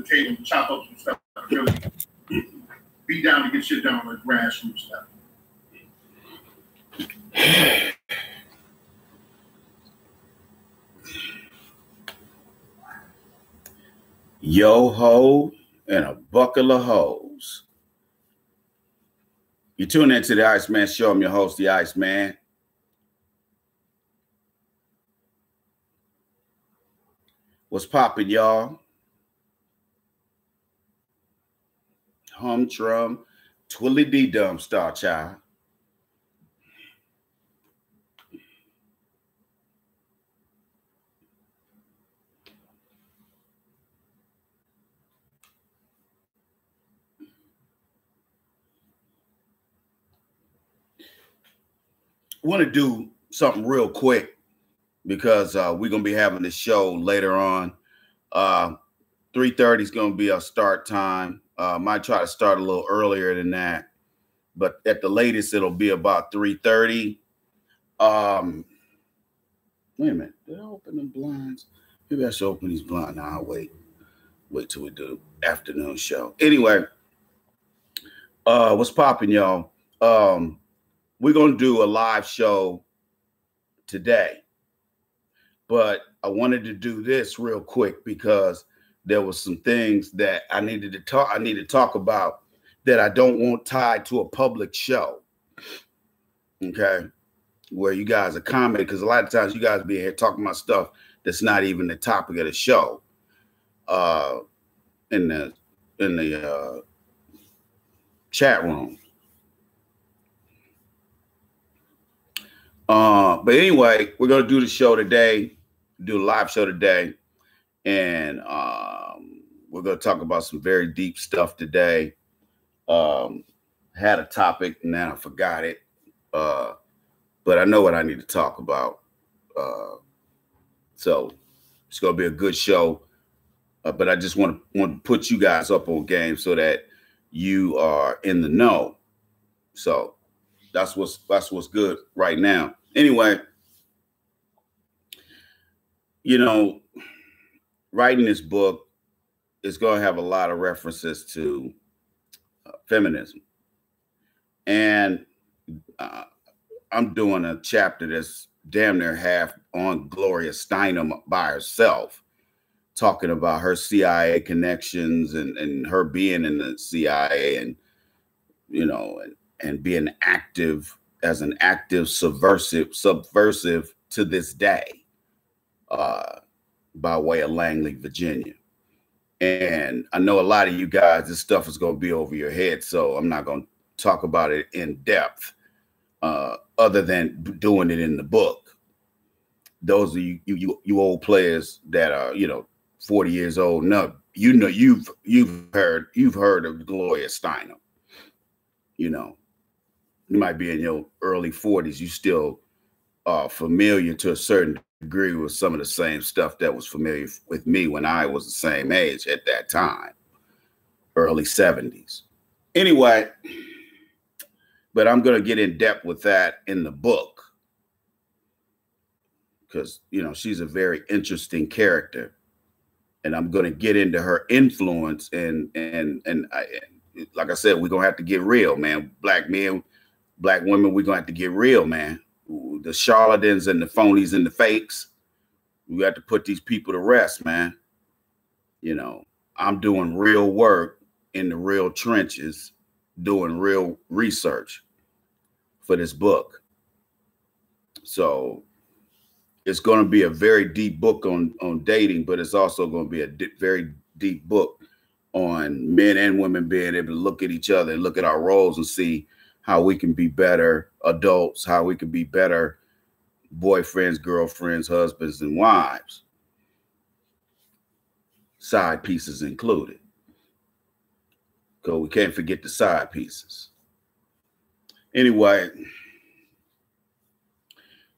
table and chop up some stuff. Really be down to get shit done on the grassroots level. Yo ho and a buckle of hoes. You tune into the Iceman Show. I'm your host, the Iceman. What's poppin', y'all? Humdrum, twiddly-dee-dum star child. I want to do something real quick because we're going to be having the show later on. 3:30 is going to be our start time. Might try to start a little earlier than that, but at the latest, it'll be about 3:30. Wait a minute. Did I open the blinds? Maybe I should open these blinds. Nah, I'll wait till we do the afternoon show. Anyway, what's popping, y'all? We're going to do a live show today, but I wanted to do this real quick because there was some things that I need to talk about that I don't want tied to a public show. Okay. Where you guys are commenting, because a lot of times you guys be here talking about stuff that's not even the topic of the show. In the chat room. But anyway, we're gonna do the show today, do a live show today, and we're gonna talk about some very deep stuff today. Had a topic and then I forgot it, but I know what I need to talk about. So it's gonna be a good show. But I just want to put you guys up on game so that you are in the know. So that's what's good right now. Anyway, you know, writing this book is going to have a lot of references to feminism. And I'm doing a chapter that's damn near half on Gloria Steinem by herself, talking about her CIA connections and her being in the CIA and, you know, and being active as an active subversive to this day, by way of Langley, Virginia. And I know a lot of you guys, this stuff is going to be over your head, so I'm not going to talk about it in depth, other than doing it in the book. Those of you old players that are, 40 years old, no, you've heard of Gloria Steinem. You might be in your early 40s. You still are familiar to a certain degree with some of the same stuff that was familiar with me when I was the same age at that time, early 70s. Anyway, but I'm going to get in depth with that in the book because, she's a very interesting character. And I'm going to get into her influence and like I said, we're going to have to get real, man. Black men, black women, we're going to have to get real, man. The charlatans and the phonies and the fakes, we have to put these people to rest, man. I'm doing real work in the real trenches, doing real research for this book. So it's going to be a very deep book on dating, but it's also going to be a very deep book on men and women being able to look at each other and look at our roles and see how we can be better adults, how we can be better boyfriends, girlfriends, husbands, and wives. Side pieces included. Because we can't forget the side pieces. Anyway,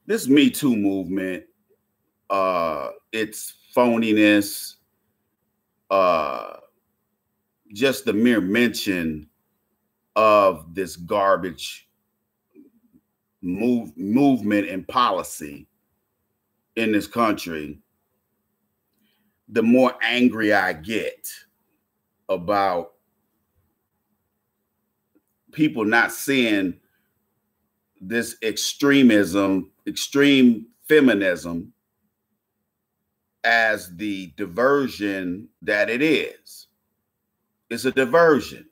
this Me Too movement, it's phoniness, just the mere mention of this garbage movement and policy in this country, the more angry I get. about people not seeing this extremism, extreme feminism, as the diversion that it is. It's a diversion.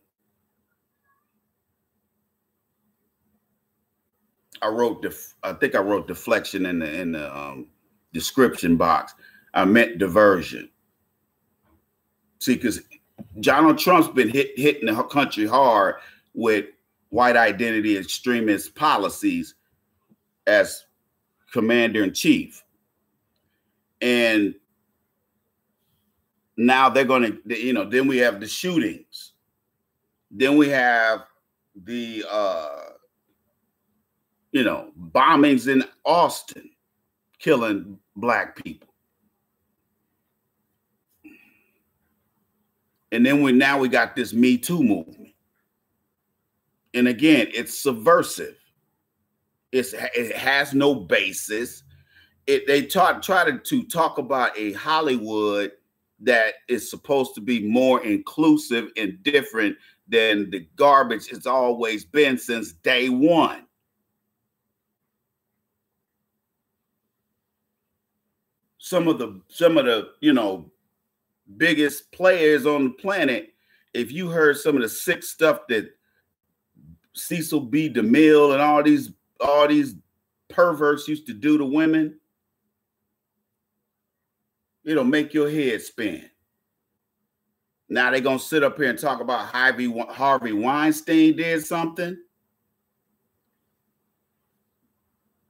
I think I wrote deflection in the description box. I meant diversion. See, because Donald Trump's been hitting the country hard with white identity extremist policies as commander in chief. And now they're going to, you know, then we have the shootings. Then we have the, you know, bombings in Austin, killing Black people. And then now we got this Me Too movement. And again, it's subversive. It has no basis. They try to talk about a Hollywood that is supposed to be more inclusive and different than the garbage it's always been since day one. Some of the you know, biggest players on the planet, if you heard some of the sick stuff that Cecil B. DeMille and all these perverts used to do to women, it'll make your head spin. Now they're going to sit up here and talk about Harvey Weinstein did something.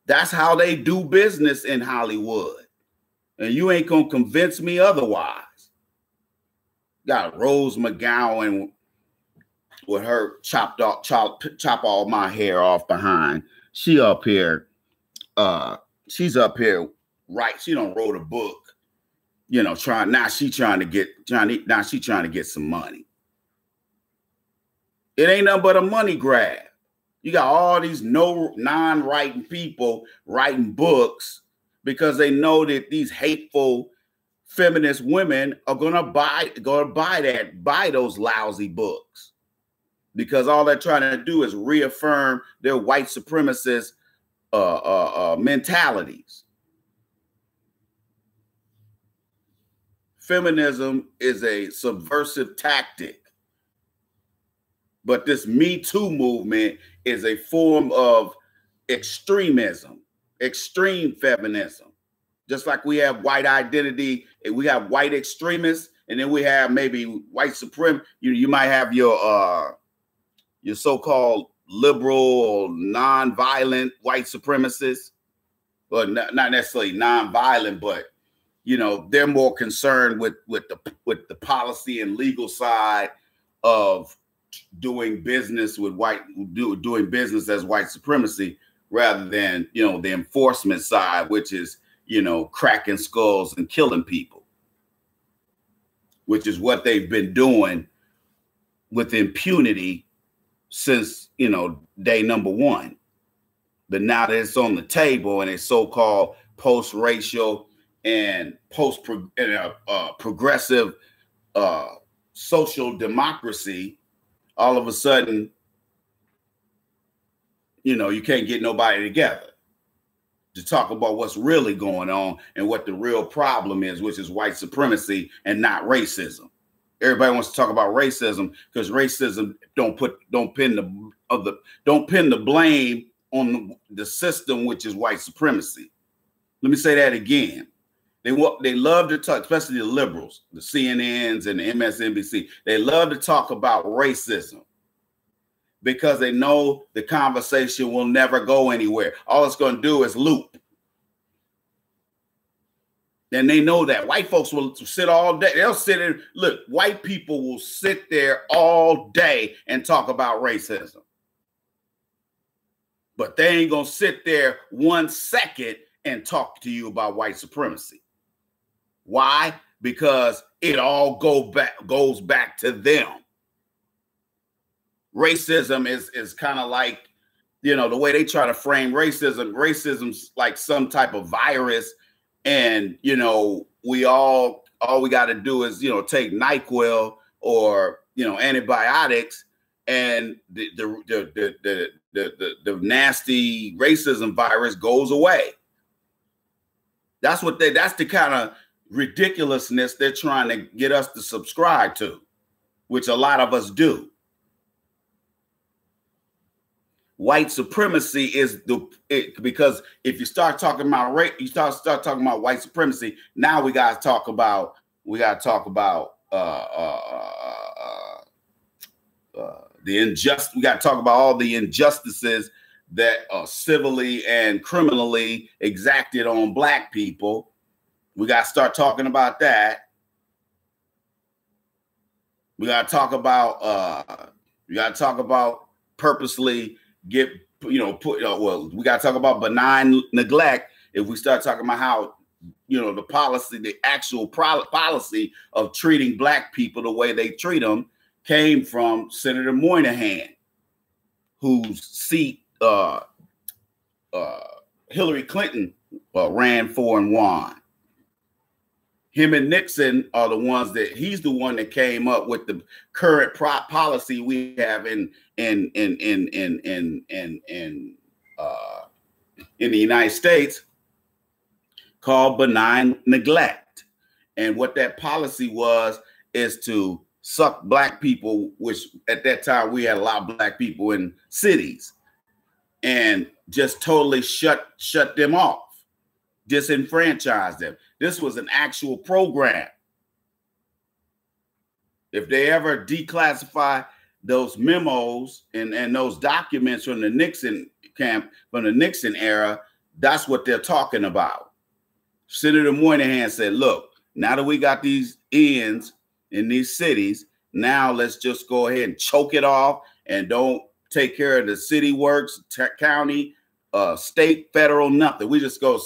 That's how they do business in Hollywood. And you ain't going to convince me otherwise. Got Rose McGowan with her chop all my hair off behind. She up here, she's up here, right? She done wrote a book, you know, trying to get some money. It ain't nothing but a money grab. You got all these non-writing people writing books because they know that these hateful feminist women are gonna buy those lousy books, because all they're trying to do is reaffirm their white supremacist mentalities. Feminism is a subversive tactic, but this Me Too movement is a form of extremism, extreme feminism. Just like we have white identity, and we have white extremists, and then we have maybe white supremacy. You might have your so-called liberal or non-violent white supremacists, but not necessarily non-violent, but you know, they're more concerned with the policy and legal side of doing business with doing business as white supremacy, rather than, you know, the enforcement side, which is, you know, cracking skulls and killing people, which is what they've been doing with impunity since, you know, day number one. But now that it's on the table and it's so-called post-racial and progressive social democracy, all of a sudden, you know, you can't get nobody together to talk about what's really going on and what the real problem is, which is white supremacy and not racism. Everybody wants to talk about racism because racism don't pin the blame on the system, which is white supremacy. Let me say that again. They love to talk, especially the liberals, the CNNs and the MSNBC. They love to talk about racism because they know the conversation will never go anywhere. All it's going to do is loop. And they know that white folks will sit all day. They'll sit and look, white people will sit there all day and talk about racism. But they ain't going to sit there 1 second and talk to you about white supremacy. Why? Because it all goes back to them. Racism is kind of like, you know, the way they try to frame racism. Racism's like some type of virus, and you know, we got to do is, you know, take NyQuil or antibiotics, and the nasty racism virus goes away. That's the kind of ridiculousness they're trying to get us to subscribe to, which a lot of us do. White supremacy is because if you start talking about race, you start talking about white supremacy. Now we got to talk about the injustice. We got to talk about all the injustices that are civilly and criminally exacted on Black people. We got to start talking about that. We got to talk about purposely we got to talk about benign neglect. If we start talking about how the actual policy of treating Black people the way they treat them came from Senator Moynihan, whose seat Hillary Clinton ran for and won. Him and Nixon are the ones he's the one that came up with the current policy we have in the United States called benign neglect. And what that policy is to suck Black people, which at that time we had a lot of Black people in cities, and just totally shut them off, disenfranchise them. This was an actual program. If they ever declassify those memos and those documents from the Nixon camp, from the Nixon era, that's what they're talking about. Senator Moynihan said, look, now that we got these ends in these cities, now let's just go ahead and choke it off and don't take care of the city works, county, state, federal, nothing. We just go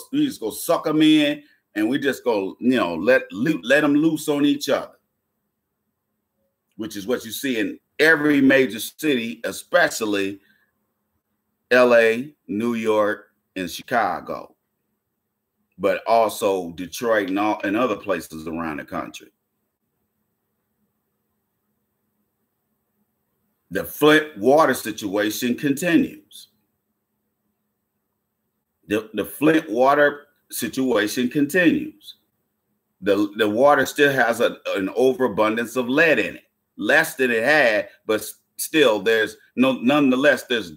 suck them in, and we just go, let them loose on each other, which is what you see in every major city, especially LA, New York, and Chicago, but also Detroit and other places around the country. The Flint water situation continues. The Flint water situation continues. The water still has an overabundance of lead in it, less than it had, but still nonetheless there's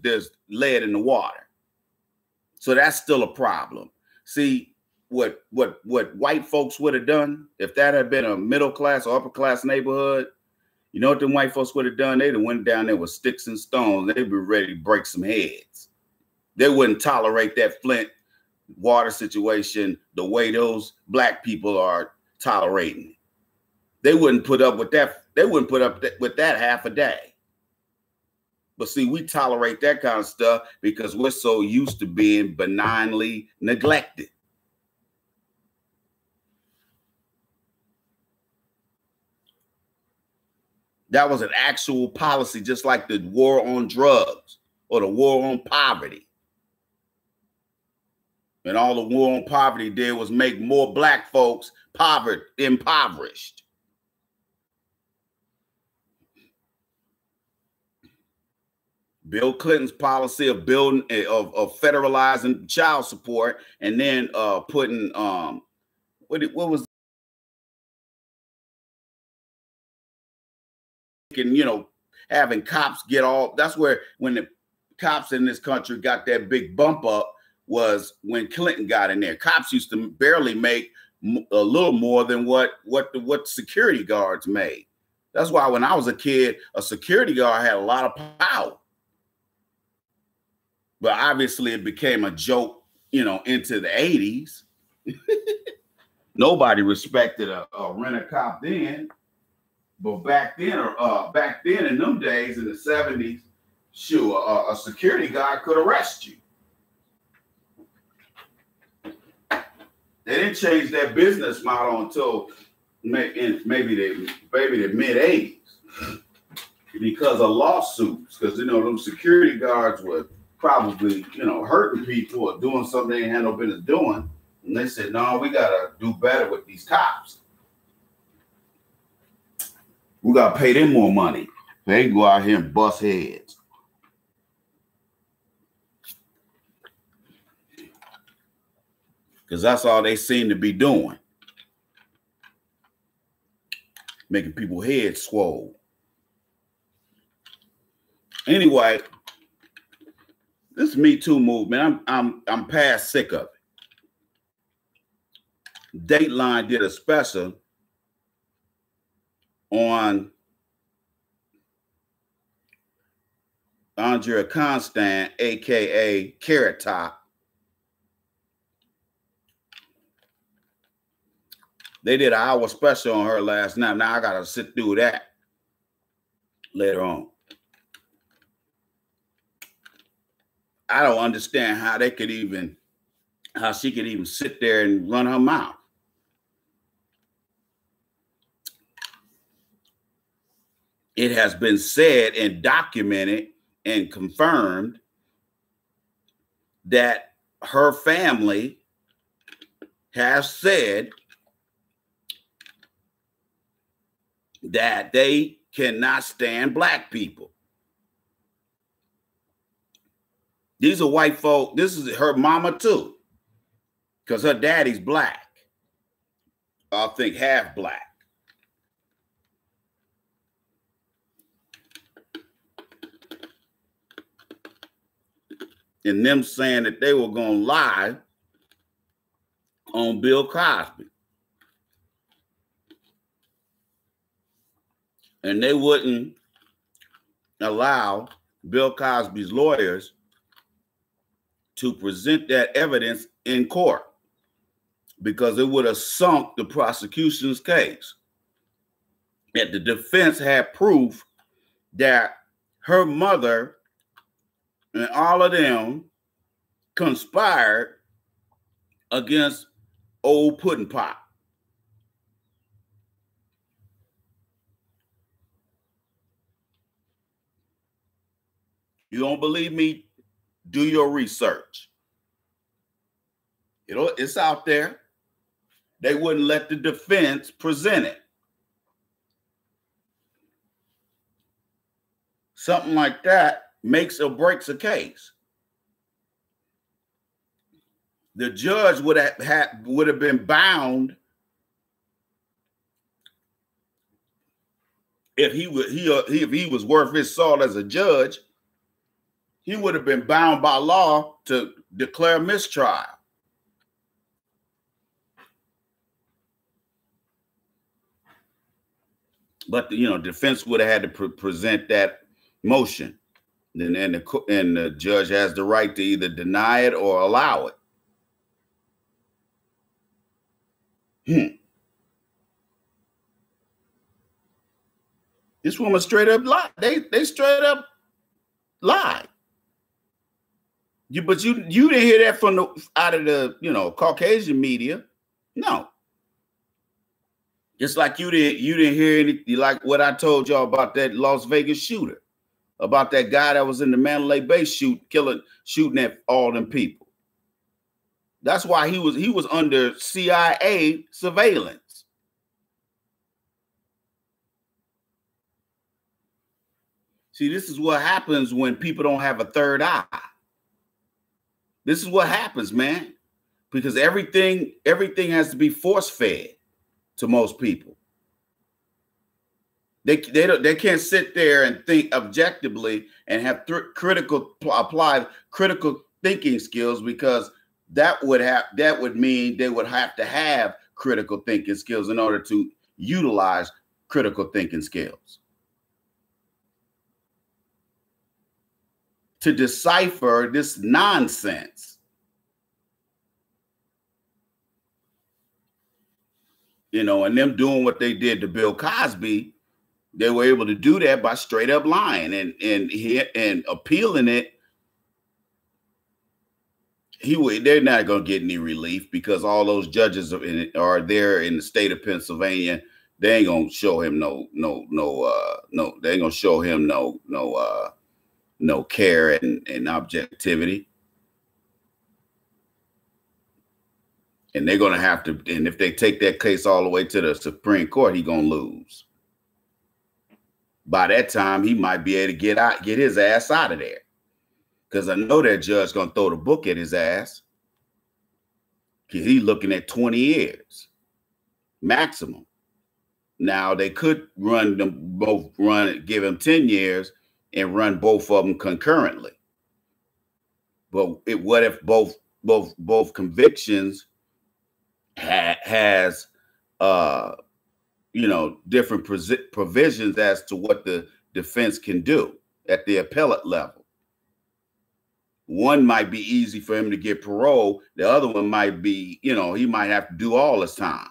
lead in the water. So that's still a problem. See, what white folks would have done if that had been a middle class or upper class neighborhood, you know what them white folks would have done? They'd have went down there with sticks and stones. They'd be ready to break some heads. They wouldn't tolerate that Flint water situation the way those Black people are tolerating it. They wouldn't put up with that. They wouldn't put up with that half a day. But see, we tolerate that kind of stuff because we're so used to being benignly neglected. That was an actual policy, just like the war on drugs or the war on poverty. And all the war on poverty did was make more Black folks impoverished. Bill Clinton's policy of federalizing child support and then putting what was having cops get all. That's where when the cops in this country got that big bump up was when Clinton got in there. Cops used to barely make a little more than what security guards made. That's why when I was a kid, a security guard had a lot of power. But obviously it became a joke, into the 80s. Nobody respected a rent-a-cop then. But back then in them days in the 70s, sure, a security guard could arrest you. They didn't change their business model until maybe the mid-80s because of lawsuits. Because them security guards were probably hurting people or doing something they ain't had no business doing, and they said, "No, we gotta do better with these cops." We got to pay them more money. They go out here and bust heads. Because that's all they seem to be doing. Making people heads swole. Anyway, this Me Too movement, I'm past sick of it. Dateline did a special on Andrea Constant, aka Carrot Top. They did an hour special on her last night. Now I gotta sit through that later on. I don't understand how she could even sit there and run her mouth. It has been said and documented and confirmed that her family has said that they cannot stand black people. These are white folk. This is her mama too, because her daddy's black. I think half black. And them saying that they were going to lie on Bill Cosby. And they wouldn't allow Bill Cosby's lawyers to present that evidence in court because it would have sunk the prosecution's case. And the defense had proof that her mother and all of them conspired against old Pudding Pop. You don't believe me? Do your research. It's out there. They wouldn't let the defense present it. Something like that makes or breaks a case. The judge would have been bound if he was worth his salt as a judge. He would have been bound by law to declare mistrial. But the defense would have had to present that motion, and the judge has the right to either deny it or allow it. This woman straight up lied. They straight up lied. But you didn't hear that from out of the Caucasian media. No. Just like you didn't hear anything like what I told y'all about that Las Vegas shooter, about that guy that was in the Mandalay Bay shooting at all them people. That's why he was under CIA surveillance. See, this is what happens when people don't have a third eye. This is what happens, man, because everything has to be force-fed to most people. They can't sit there and think objectively and have apply critical thinking skills, because that would mean they would have to have critical thinking skills in order to utilize critical thinking skills. To decipher this nonsense. And them doing what they did to Bill Cosby, they were able to do that by straight up lying and appealing it. They're not going to get any relief because all those judges are there in the state of Pennsylvania. They ain't going to show him they ain't going to show him no care and objectivity. And they're going to have to, and if they take that case all the way to the Supreme Court, he's going to lose. by that time he might be able to get his ass out of there. Because I know that judge gonna throw the book at his ass. Because he's looking at 20 years maximum. Now they could give him 10 years and run both of them concurrently. But what if both convictions has different provisions as to what the defense can do at the appellate level? One might be easy for him to get parole. The other one might be, he might have to do all his time.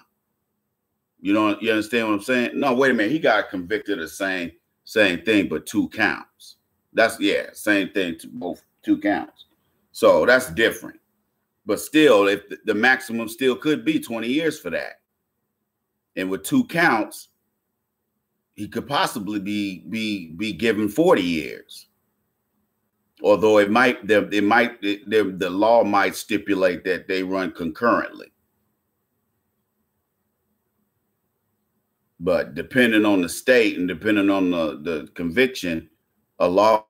You understand what I'm saying? No, wait a minute. He got convicted of the same thing, but 2 counts. Same thing to both 2 counts. So that's different. But still, if the maximum still could be 20 years for that. And with 2 counts, he could possibly be given 40 years. Although the law might stipulate that they run concurrently. But depending on the state and depending on the conviction, a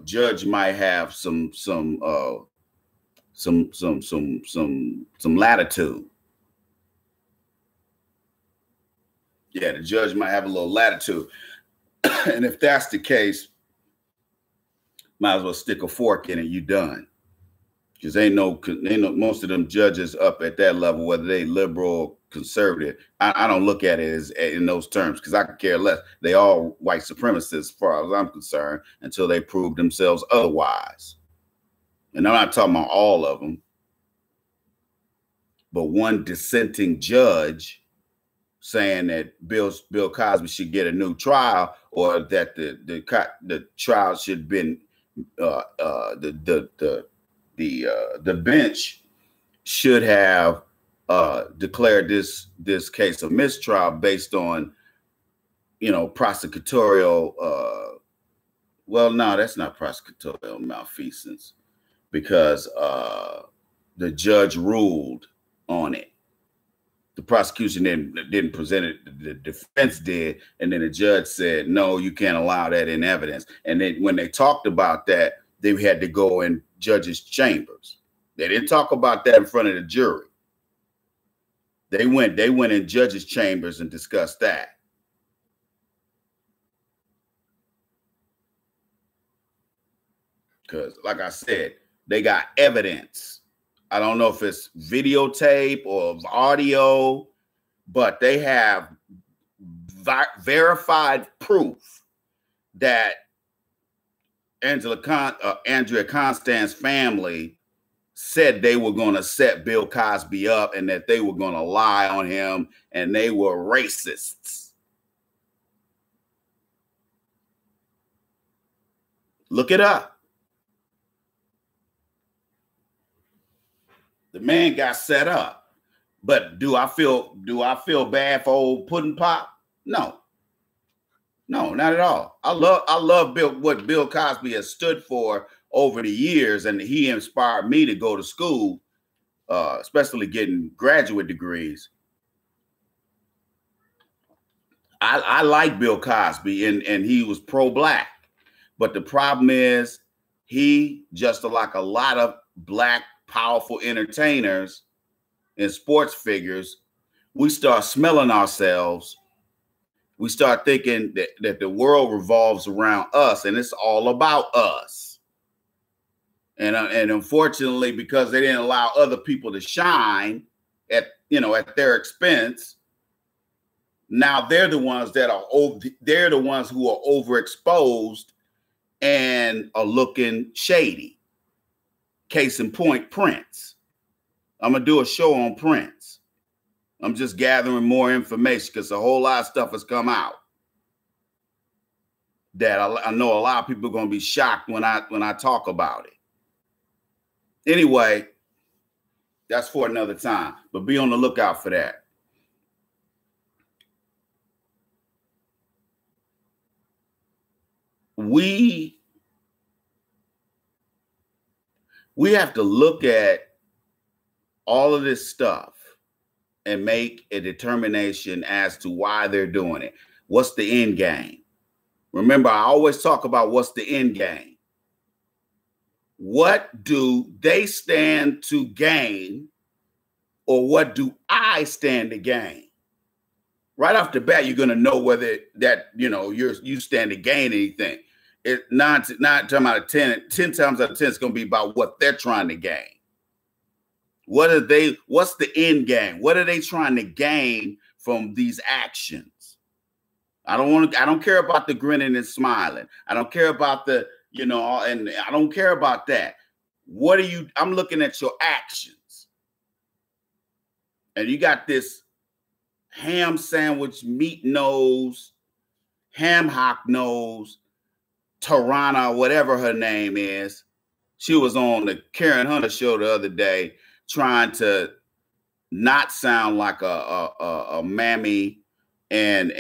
judge might have some latitude. Yeah, the judge might have a little latitude. And if that's the case, might as well stick a fork in it. You done. Because ain't no most of them judges up at that level, whether they liberal or conservative. I don't look at it in those terms because I could care less. They all white supremacists as far as I'm concerned until they prove themselves otherwise. And I'm not talking about all of them, but one dissenting judge saying that Bill Cosby should get a new trial, or that the trial should have been the bench should have declared this case a mistrial based on prosecutorial well, no, that's not prosecutorial malfeasance, because the judge ruled on it. The prosecution didn't present it, the defense did, and then the judge said, no, you can't allow that in evidence. And then when they talked about that, they had to go in judges' chambers. They didn't talk about that in front of the jury. They went in judges' chambers and discussed that. Because, like I said, they got evidence. I don't know if it's videotape or audio, but they have verified proof that Andrea Constand's family said they were going to set Bill Cosby up and that they were going to lie on him and they were racists. Look it up. The man got set up. But do I feel bad for old Pudding Pop? No. No, not at all. I love what Bill Cosby has stood for over the years, and he inspired me to go to school, especially getting graduate degrees. I like Bill Cosby, and he was pro-black. But the problem is he, just like a lot of black powerful entertainers and sports figures, we start smelling ourselves. We start thinking that the world revolves around us and it's all about us. And unfortunately, because they didn't allow other people to shine at their expense, now they're the ones who are overexposed and are looking shady. Case in point, Prince. I'm going to do a show on Prince. I'm just gathering more information because a whole lot of stuff has come out that I know a lot of people are going to be shocked when I talk about it. Anyway, that's for another time, but be on the lookout for that. We have to look at all of this stuff and make a determination as to why they're doing it. What's the end game? Remember, I always talk about what's the end game. What do they stand to gain, or what do I stand to gain? Right off the bat, you're going to know whether that, you stand to gain anything. It nine times out of 10 times out of 10, it's going to be about what they're trying to gain. What's the end game? What are they trying to gain from these actions? I don't care about the grinning and smiling. I don't care about the, and I don't care about that. I'm looking at your actions. And you got this ham sandwich, meat nose, ham hock nose, Tarana, whatever her name is. She was on the Karen Hunter show the other day trying to not sound like a mammy and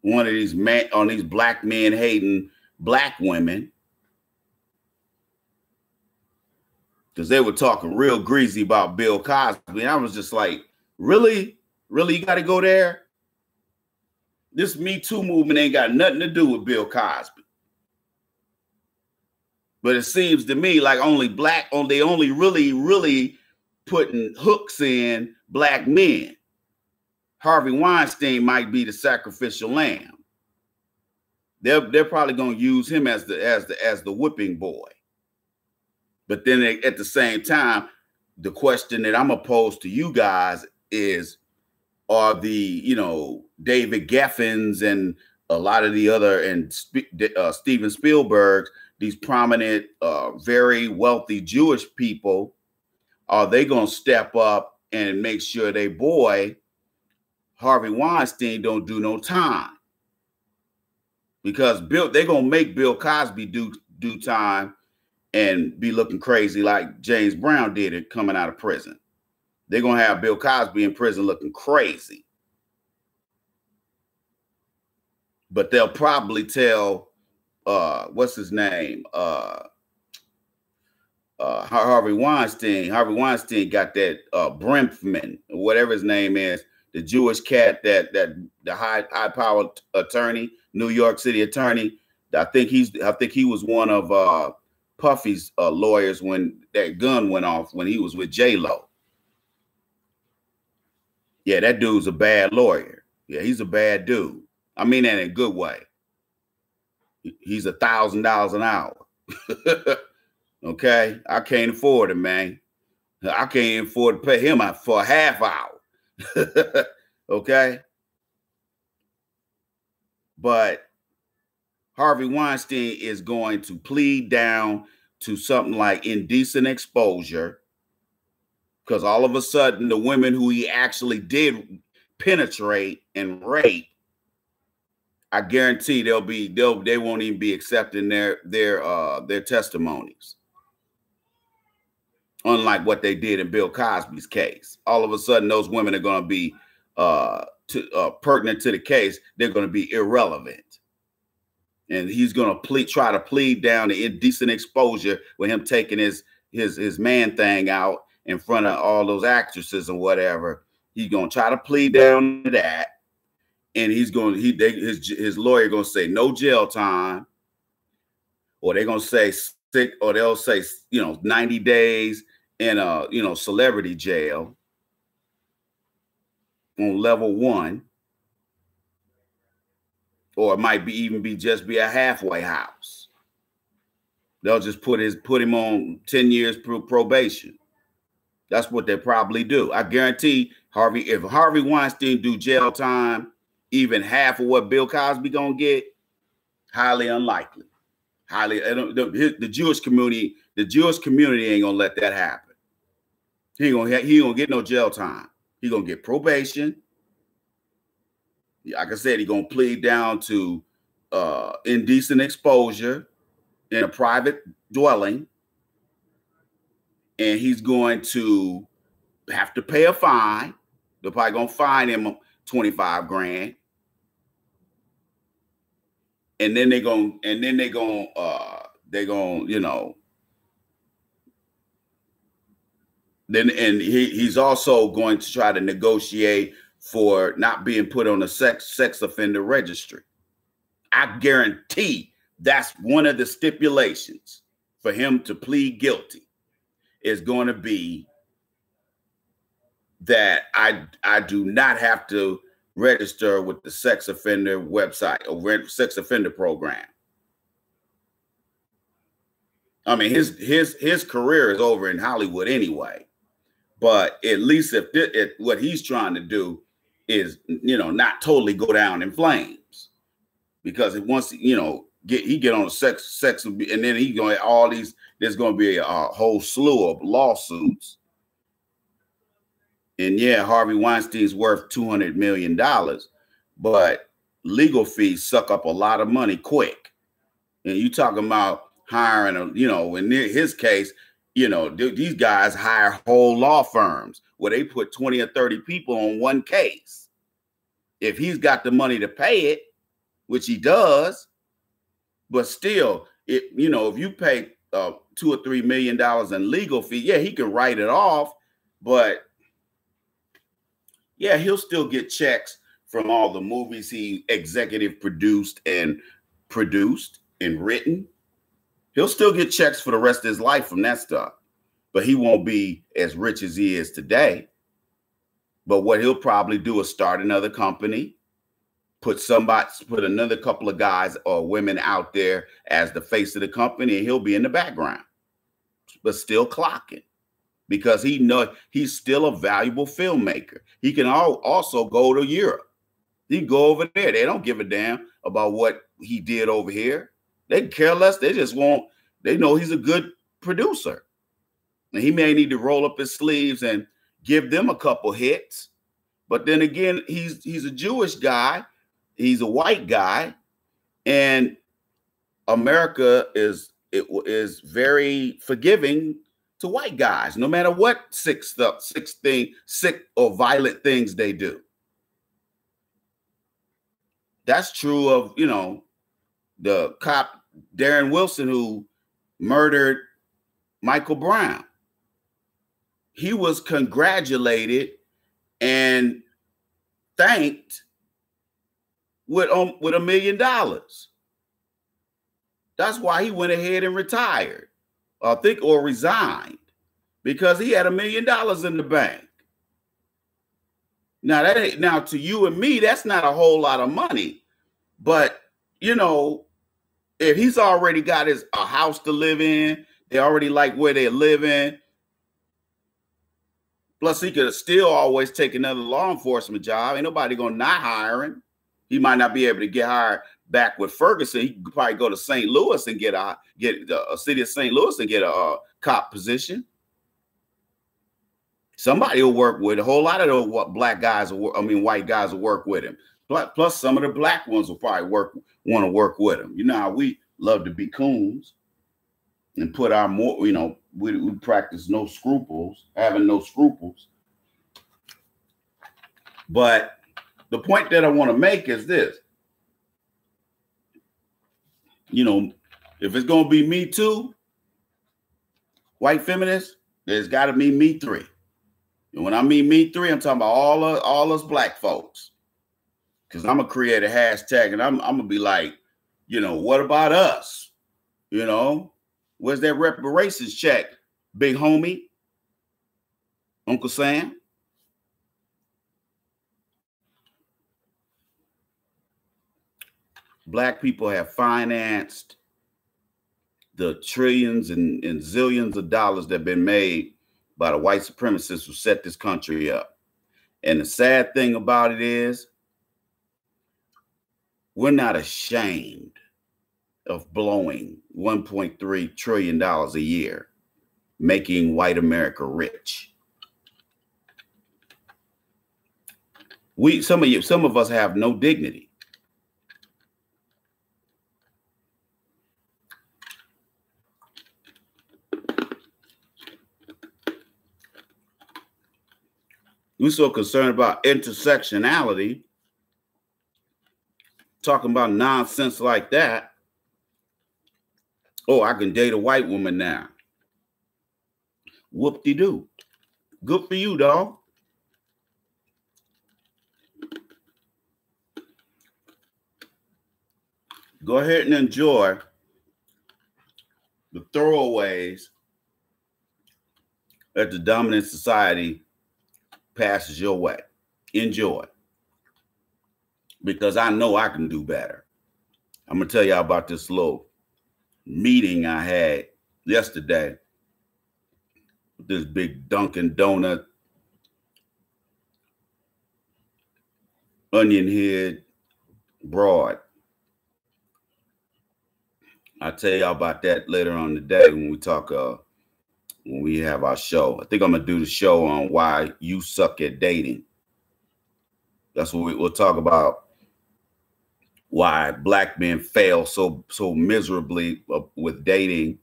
one of these these black men hating black women, because they were talking real greasy about Bill Cosby, and I was just like, really, you got to go there? This Me Too movement ain't got nothing to do with Bill Cosby. But it seems to me like they only really putting hooks in black men. Harvey Weinstein might be the sacrificial lamb. They're probably going to use him as the whipping boy. But then at the same time, the question that I'm gonna pose to you guys is, are the, David Geffens and a lot of the other, and Steven Spielberg, these prominent, very wealthy Jewish people, are they going to step up and make sure their boy, Harvey Weinstein, don't do no time? Because they're going to make Bill Cosby do time and be looking crazy like James Brown did it coming out of prison. They're going to have Bill Cosby in prison looking crazy. But they'll probably tell, what's his name? Harvey Weinstein. Harvey Weinstein got that Brinkman, whatever his name is, the Jewish cat, that the high-powered attorney, New York City attorney. I think he was one of Puffy's lawyers when that gun went off when he was with J-Lo. Yeah, that dude's a bad lawyer. Yeah, he's a bad dude. I mean that in a good way. He's $1,000 an hour. Okay, I can't afford it, man. I can't afford to pay him out for a half hour. Okay, but Harvey Weinstein is going to plead down to something like indecent exposure, because all of a sudden the women who he actually did penetrate and rape, I guarantee they won't even be accepting their testimonies. Unlike what they did in Bill Cosby's case, all of a sudden those women are going to be pertinent to the case. They're going to be irrelevant, and he's going to try to plead down the indecent exposure with him taking his man thing out in front of all those actresses and whatever. He's going to try to plead down to that. And his lawyer going to say no jail time, or they're going to say or they'll say 90 days in a celebrity jail on level 1, or it might just be a halfway house. They'll just put him on 10 years probation. That's what they probably do. I guarantee if Harvey Weinstein do jail time, even half of what Bill Cosby gonna get, highly unlikely. The Jewish community ain't gonna let that happen. He ain't gonna get no jail time. He gonna get probation. Like I said, he gonna plead down to indecent exposure in a private dwelling, and he's going to have to pay a fine. They're probably gonna fine him 25 grand. And then they're going Then and he's also going to try to negotiate for not being put on a sex offender registry. I guarantee that's one of the stipulations for him to plead guilty is going to be that I do not have to register with the sex offender website or sex offender program. I mean, his career is over in Hollywood anyway, but at least if what he's trying to do is, you know, not totally go down in flames, because once, you know, he get on a sex, and then he going all these. There's going to be a whole slew of lawsuits. And yeah, Harvey Weinstein's worth $200 million, but legal fees suck up a lot of money quick. And you talking about hiring, you know, in his case, you know, these guys hire whole law firms where they put 20 or 30 people on one case. If he's got the money to pay it, which he does, but still, you know, if you pay $2 or $3 million in legal fee, yeah, he can write it off, but yeah, he'll still get checks from all the movies he executive produced and written. He'll still get checks for the rest of his life from that stuff, but he won't be as rich as he is today. But what he'll probably do is start another company, put another couple of guys or women out there as the face of the company, and he'll be in the background, but still clocking. Because he knows he's still a valuable filmmaker. He can also go to Europe. He can go over there. They don't give a damn about what he did over here. They care less. They just they know he's a good producer. And he may need to roll up his sleeves and give them a couple hits. But then again, he's a Jewish guy. He's a white guy. And America is very forgiving to white guys, no matter what sick or violent things they do. That's true of, you know, the cop Darren Wilson who murdered Michael Brown. He was congratulated and thanked with $1 million. That's why he went ahead and retired. Or resigned, because he had $1 million in the bank. Now to you and me, that's not a whole lot of money, but you know, if he's already got a house to live in, they already like where they're living. Plus, he could still always take another law enforcement job. Ain't nobody gonna not hire him. He might not be able to get hired back with Ferguson. He could probably go to St. Louis and get a city of St. Louis and get a cop position. Somebody will work with a whole lot of those white guys will work with him. Plus, some of the black ones will probably want to work with him. You know how we love to be coons and put our more, you know, we practice no scruples, having no scruples. But the point that I want to make is this. You know, if it's going to be Me Too, white feminists, there's got to be MeThree. And when I mean MeThree, I'm talking about all us black folks. Because I'm going to create a hashtag and I'm going to be like, you know, what about us? You know, where's that reparations check, big homie? Uncle Sam? Black people have financed the trillions and zillions of dollars that have been made by the white supremacists who set this country up. And the sad thing about it is, we're not ashamed of blowing $1.3 trillion a year, making white America rich. Some of us have no dignity. We're so concerned about intersectionality, talking about nonsense like that. Oh, I can date a white woman now. Whoop-de-doo. Good for you, dog. Go ahead and enjoy the throwaways that the dominant society passes your way. Enjoy. Because I know I can do better. I'm going to tell y'all about this little meeting I had yesterday with this big Dunkin' Donut, onion head broad. I'll tell y'all about that later on today when we talk, when we have our show. I think I'm going to do the show on why you suck at dating. That's what we'll talk about. Why black men fail so miserably with dating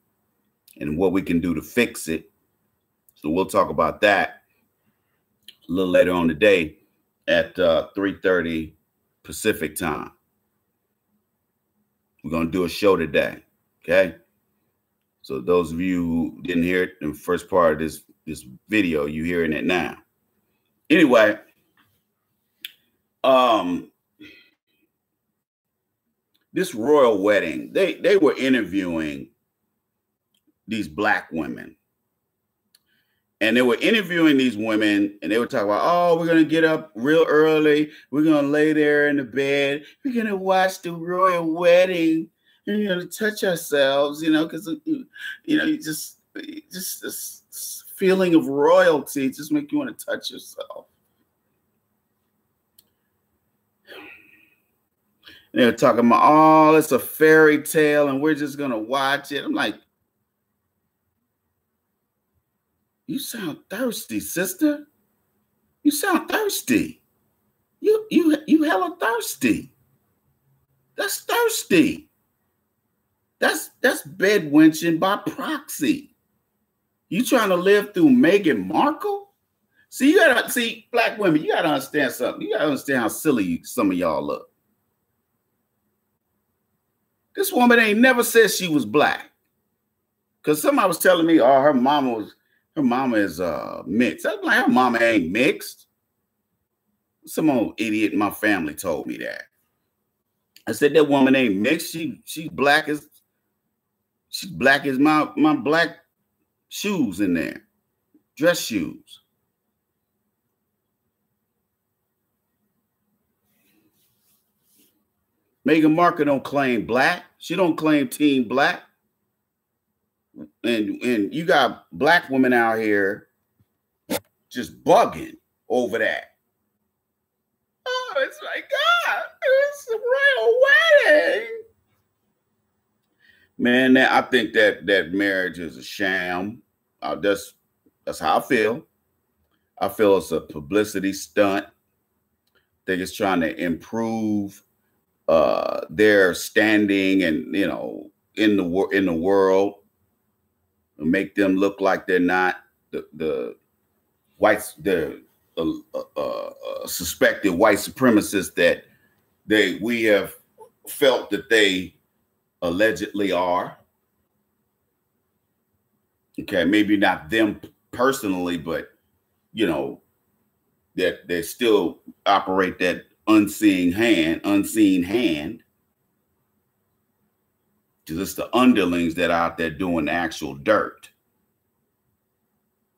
and what we can do to fix it. So we'll talk about that a little later on today at 3:30 Pacific time. We're going to do a show today, okay? So those of you who didn't hear it in the first part of this video, you're hearing it now. Anyway, this royal wedding, they were interviewing these black women. And they were interviewing these women, and they were talking about, oh, we're going to get up real early. We're going to lay there in the bed. We're going to watch the royal wedding. And we're going to touch ourselves, you know, because, you know, just this feeling of royalty just make you want to touch yourself. And they were talking about, oh, it's a fairy tale, and we're just going to watch it. I'm like, you sound thirsty, sister. You sound thirsty. You hella thirsty. That's thirsty. That's bedwenching by proxy. You trying to live through Meghan Markle? See, black women, you gotta understand something. You gotta understand how silly some of y'all look. This woman ain't never said she was black. Because somebody was telling me, oh, her mama is mixed. I'm like, her mama ain't mixed. Some old idiot in my family told me that. I said that woman ain't mixed. She's black as my black shoes in there, dress shoes. Meghan Markle don't claim black. She don't claim team black. And you got black women out here just bugging over that. Oh, it's my God. It's a royal wedding. Man, I think that marriage is a sham. That's how I feel. I feel it's a publicity stunt. I think it's trying to improve their standing and, you know, in the world, and make them look like they're not the whites, the suspected white supremacists that we have felt that they allegedly are. Okay, maybe not them personally, but you know that they still operate that unseen hand, because it's the underlings that are out there doing the actual dirt,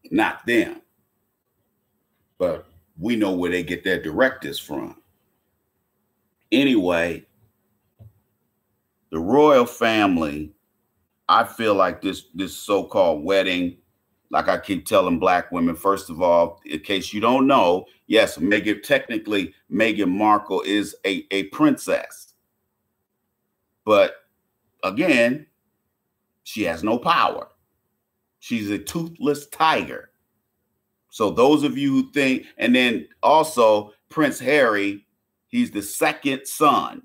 not them. But we know where they get their directives from. Anyway, the royal family, I feel like this so-called wedding, like I keep telling black women, first of all, in case you don't know, yes, technically Meghan Markle is a princess. But again, she has no power. She's a toothless tiger. So those of you who think, and then also Prince Harry, he's the second son,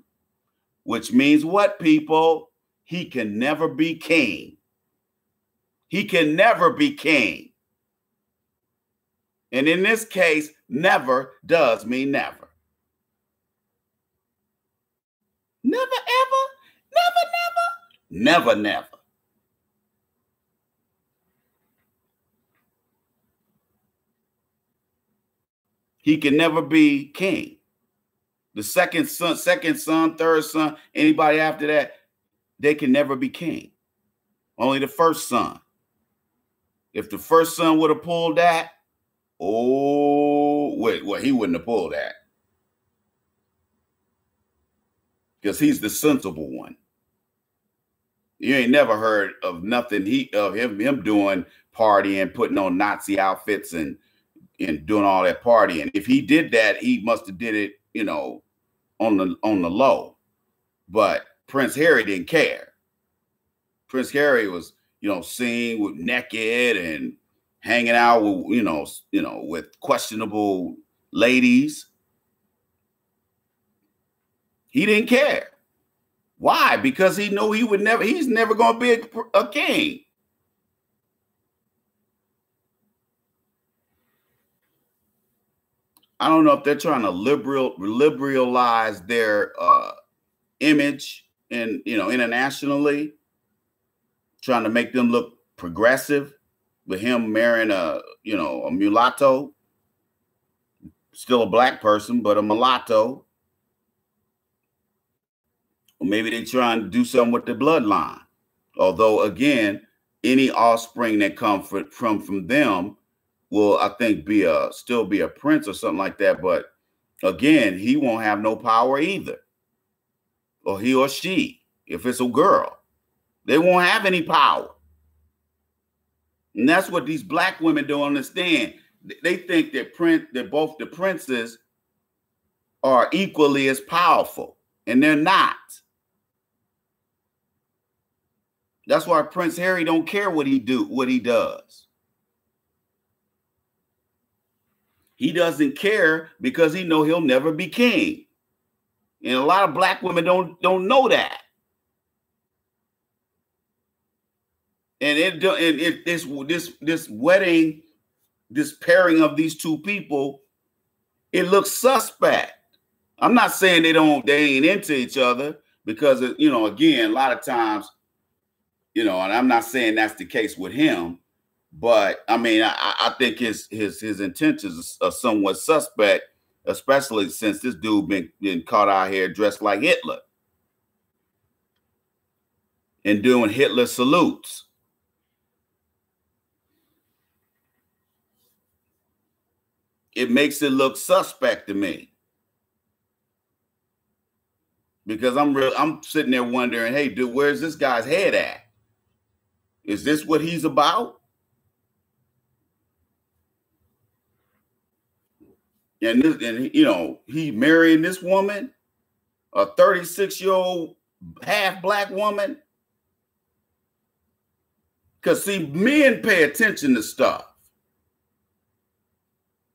which means what, people? He can never be king. He can never be king. And in this case, never does mean never. Never, ever, never, never. He can never be king. The second son, third son, anybody after that, they can never be king. Only the first son. If the first son would have pulled that, oh, wait, well, he wouldn't have pulled that. Because he's the sensible one. You ain't never heard of nothing him doing partying, putting on Nazi outfits and doing all that partying. If he did that, he must have did it, you know, on the low. But Prince Harry didn't care. Prince Harry was, you know, seen with naked and hanging out with, you know, with questionable ladies. He didn't care. Why? Because he knew he's never going to be a king. I don't know if they're trying to liberalize their image and, you know, internationally, trying to make them look progressive with him marrying a mulatto, still a black person, but a mulatto. Or maybe they're trying to do something with the bloodline. Although, again, any offspring that come from them will, I think, still be a prince or something like that. But again, he won't have no power either. Or he or she, if it's a girl, they won't have any power. And that's what these black women don't understand. They think that both the princes are equally as powerful, and they're not. That's why Prince Harry don't care what he does. He doesn't care because he know he'll never be king. And a lot of black women don't know that. And this wedding, this pairing of these two people, it looks suspect. I'm not saying they ain't into each other, because, you know, again, a lot of times, you know, and I'm not saying that's the case with him, but I mean, I think his intentions are somewhat suspect, especially since this dude been caught out here dressed like Hitler and doing Hitler salutes. It makes it look suspect to me, because I'm sitting there wondering, hey, dude, where's this guy's head at? Is this what he's about? And you know, he marrying this woman, a 36-year-old half black woman. Because see, men pay attention to stuff.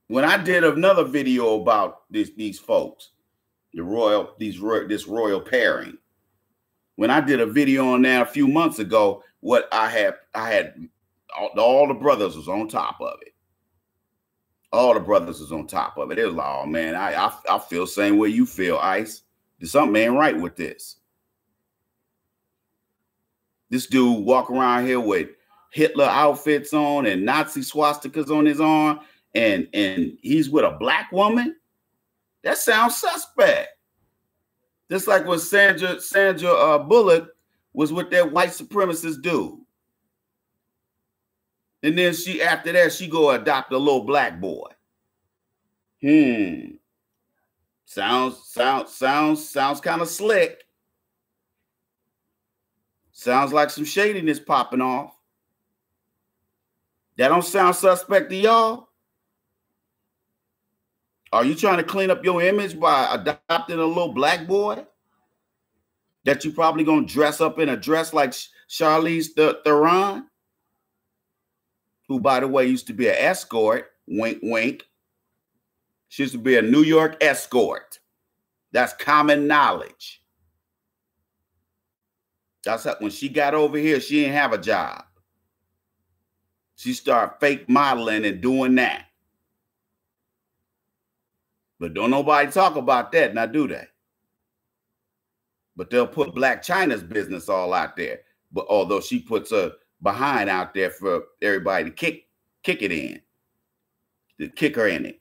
When I did another video about these folks, this royal pairing, when I did a video on that a few months ago, what I had all the brothers was on top of it. All the brothers was on top of it. It was like, oh man, I feel the same way you feel, Ice. There's something ain't right with this. This dude walk around here with Hitler outfits on and Nazi swastikas on his arm, and he's with a black woman. That sounds suspect. Just like when Sandra Bullock was with that white supremacist dude. And then after that, she go adopt a little black boy. Sounds kind of slick. Sounds like some shadiness popping off. That don't sound suspect to y'all? Are you trying to clean up your image by adopting a little black boy that you probably gonna dress up in a dress like Charlize Theron, who, by the way, used to be an escort? Wink, wink. She used to be a New York escort. That's common knowledge. That's how, when she got over here, she didn't have a job. She started fake modeling and doing that. But don't nobody talk about that, now do they? But they'll put Black China's business all out there. But although she puts her behind out there for everybody to kick it in, to kick her in it.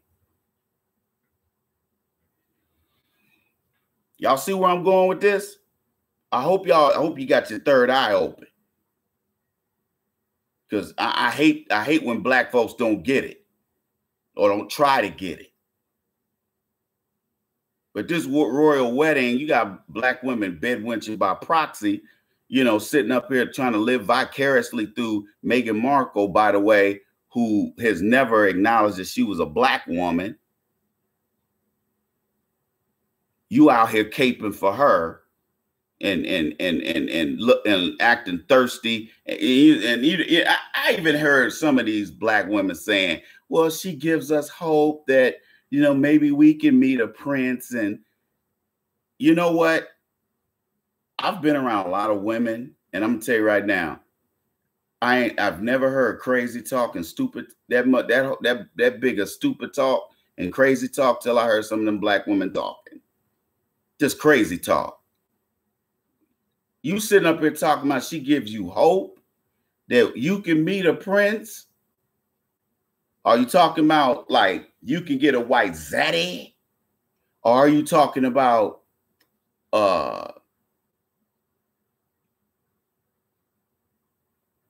Y'all see where I'm going with this? I hope you got your third eye open. Because I hate when black folks don't get it or don't try to get it. But this royal wedding, you got black women bedwenching by proxy, you know, sitting up here trying to live vicariously through Meghan Markle, by the way, who has never acknowledged that she was a black woman. You out here caping for her and acting thirsty. I even heard some of these black women saying, well, she gives us hope that, you know, maybe we can meet a prince. And you know what? I've been around a lot of women, and I'm gonna tell you right now, I've never heard crazy talk and stupid that big of stupid talk and crazy talk till I heard some of them black women talking. Just crazy talk. You sitting up here talking about she gives you hope that you can meet a prince? Are you talking about like you can get a white zaddy? Or are you talking about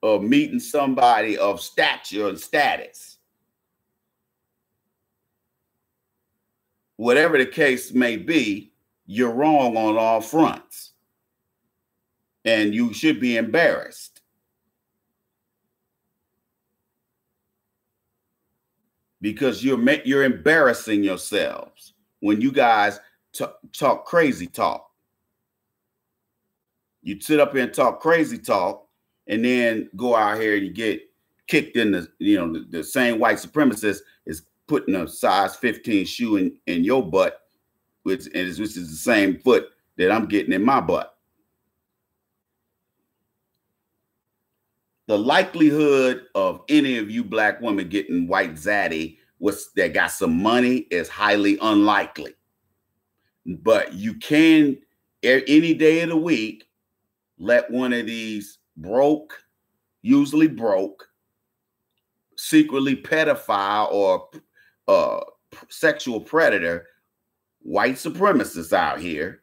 meeting somebody of stature and status? Whatever the case may be, you're wrong on all fronts. And you should be embarrassed. Because you're embarrassing yourselves when you guys talk crazy talk. You sit up here and talk crazy talk and then go out here and you get kicked in the, you know, the same white supremacist is putting a size 15 shoe in your butt, which is the same foot that I'm getting in my butt. The likelihood of any of you black women getting white zaddy that got some money is highly unlikely. But you can, any day of the week, let one of these usually broke, secretly pedophile or sexual predator, white supremacists out here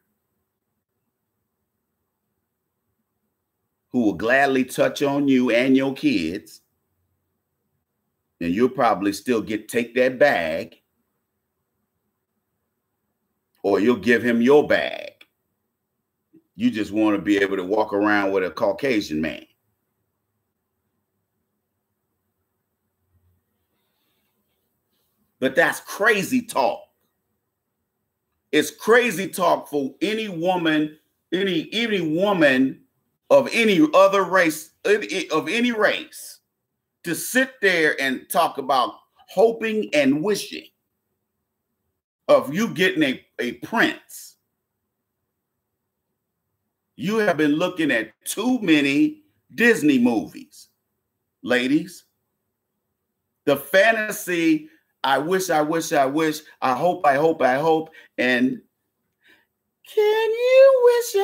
who will gladly touch on you and your kids, and you'll probably still take that bag, or you'll give him your bag. You just want to be able to walk around with a Caucasian man. But that's crazy talk. It's crazy talk for any woman, any woman of any other race, of any race, to sit there and talk about hoping and wishing of you getting a prince. You have been looking at too many Disney movies, ladies. The fantasy, I wish, I wish, I wish, I hope, I hope, I hope, and can you wish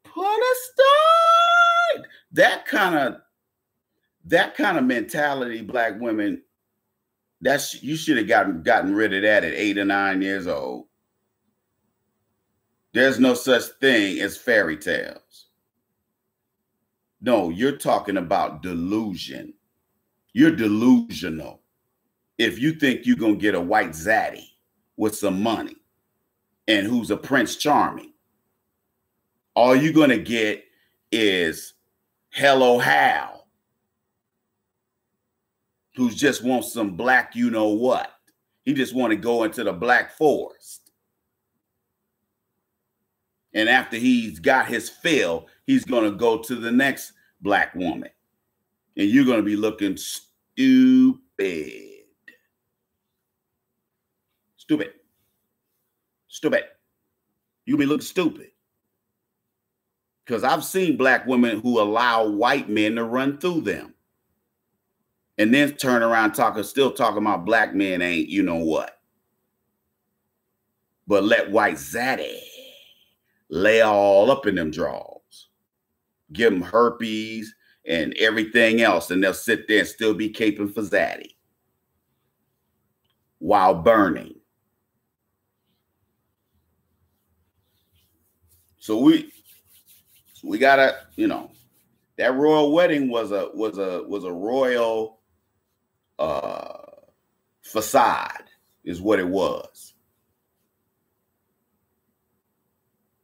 upon a star? That kind of mentality, black women, you should have gotten rid of that at 8 or 9 years old. There's no such thing as fairy tales. No, you're talking about delusion. You're delusional if you think you're going to get a white zaddy with some money and who's a Prince Charming. All you're going to get is Hello Hal, who just wants some black you know what. He just want to go into the black forest. And after he's got his fill, he's going to go to the next black woman. And you're going to be looking stupid. Stupid. Stupid. You'll be looking stupid. Because I've seen black women who allow white men to run through them. And then turn around still talking about black men ain't you know what. But let white zaddy lay all up in them drawers. Give them herpes and everything else. And they'll sit there and still be caping for zaddy while burning. So we gotta, you know, that royal wedding was a royal facade, is what it was.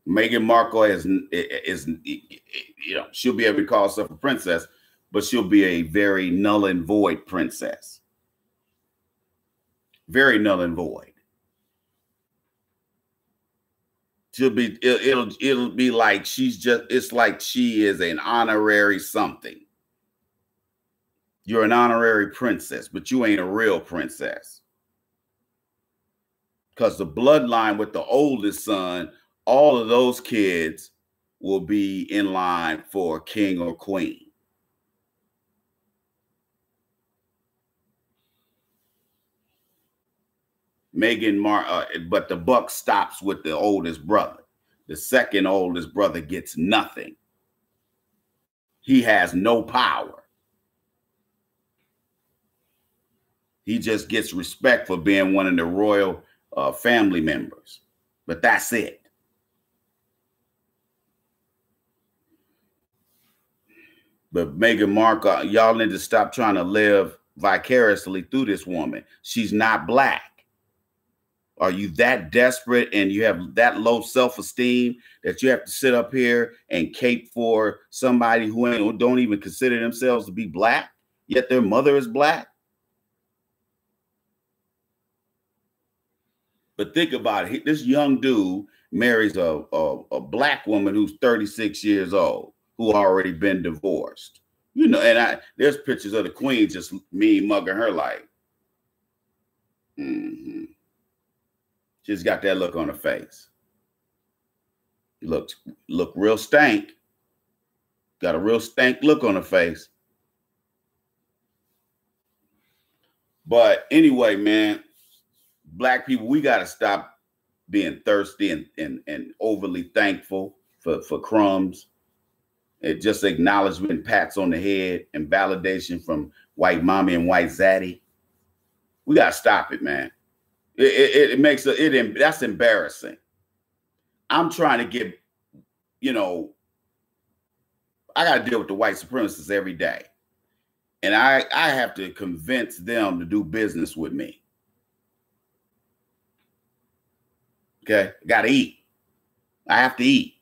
Meghan Markle is, you know, she'll be able to call herself a princess, but she'll be a very null and void princess. Very null and void. She'll be, it'll be like she's just, it's like she is an honorary something. You're an honorary princess, but you ain't a real princess. Because the bloodline with the oldest son, all of those kids will be in line for king or queen. But the buck stops with the oldest brother. The second oldest brother gets nothing. He has no power. He just gets respect for being one of the royal family members. But that's it. But Meghan Markle, y'all need to stop trying to live vicariously through this woman. She's not black. Are you that desperate and you have that low self-esteem that you have to sit up here and cape for somebody who don't even consider themselves to be black, yet their mother is black? But think about it. This young dude marries a black woman who's 36 years old, who already been divorced. You know, and there's pictures of the queen just me mugging her like, She's got that look on her face. Look real stank. Got a real stank look on her face. But anyway, man, black people, we got to stop being thirsty and overly thankful for crumbs. It just acknowledgement, pats on the head, and validation from white mommy and white zaddy. We got to stop it, man. That's embarrassing. I'm trying to get, you know, I got to deal with the white supremacists every day. And I have to convince them to do business with me. Okay. Got to eat. I have to eat.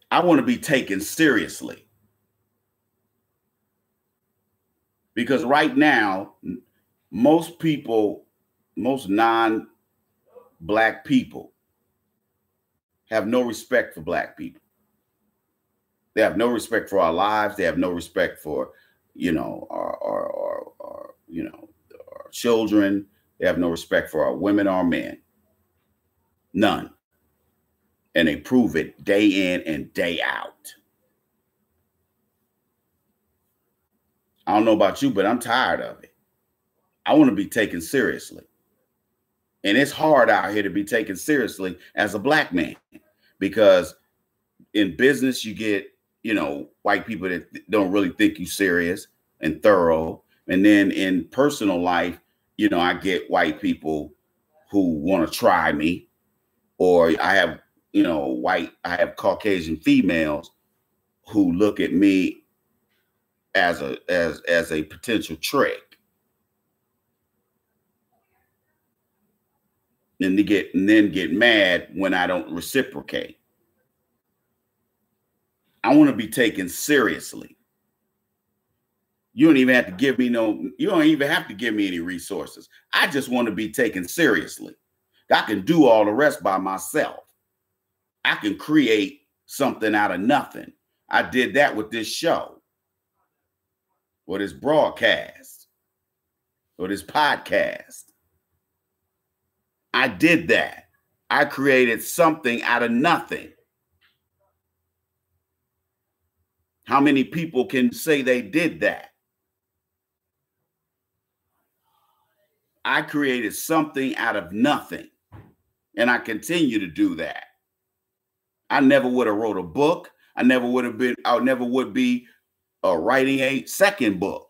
I want to be taken seriously. Because right now, most people, most non-black people have no respect for black people. They have no respect for our lives. They have no respect for, you know, our you know, our children. They have no respect for our women, our men. None. And they prove it day in and day out. I don't know about you, but I'm tired of it. I want to be taken seriously. And it's hard out here to be taken seriously as a black man, because in business, you get, you know, white people that don't really think you serious and thorough. And then in personal life, you know, I get white people who want to try me, or I have, you know, I have Caucasian females who look at me as a potential trick. And then get mad when I don't reciprocate. I want to be taken seriously. You don't even have to give me any resources. I just want to be taken seriously. I can do all the rest by myself. I can create something out of nothing. I did that with this show, or this broadcast, or this podcast. I did that. I created something out of nothing. How many people can say they did that? I created something out of nothing, and I continue to do that. I never would have wrote a book. I never would be writing a second book.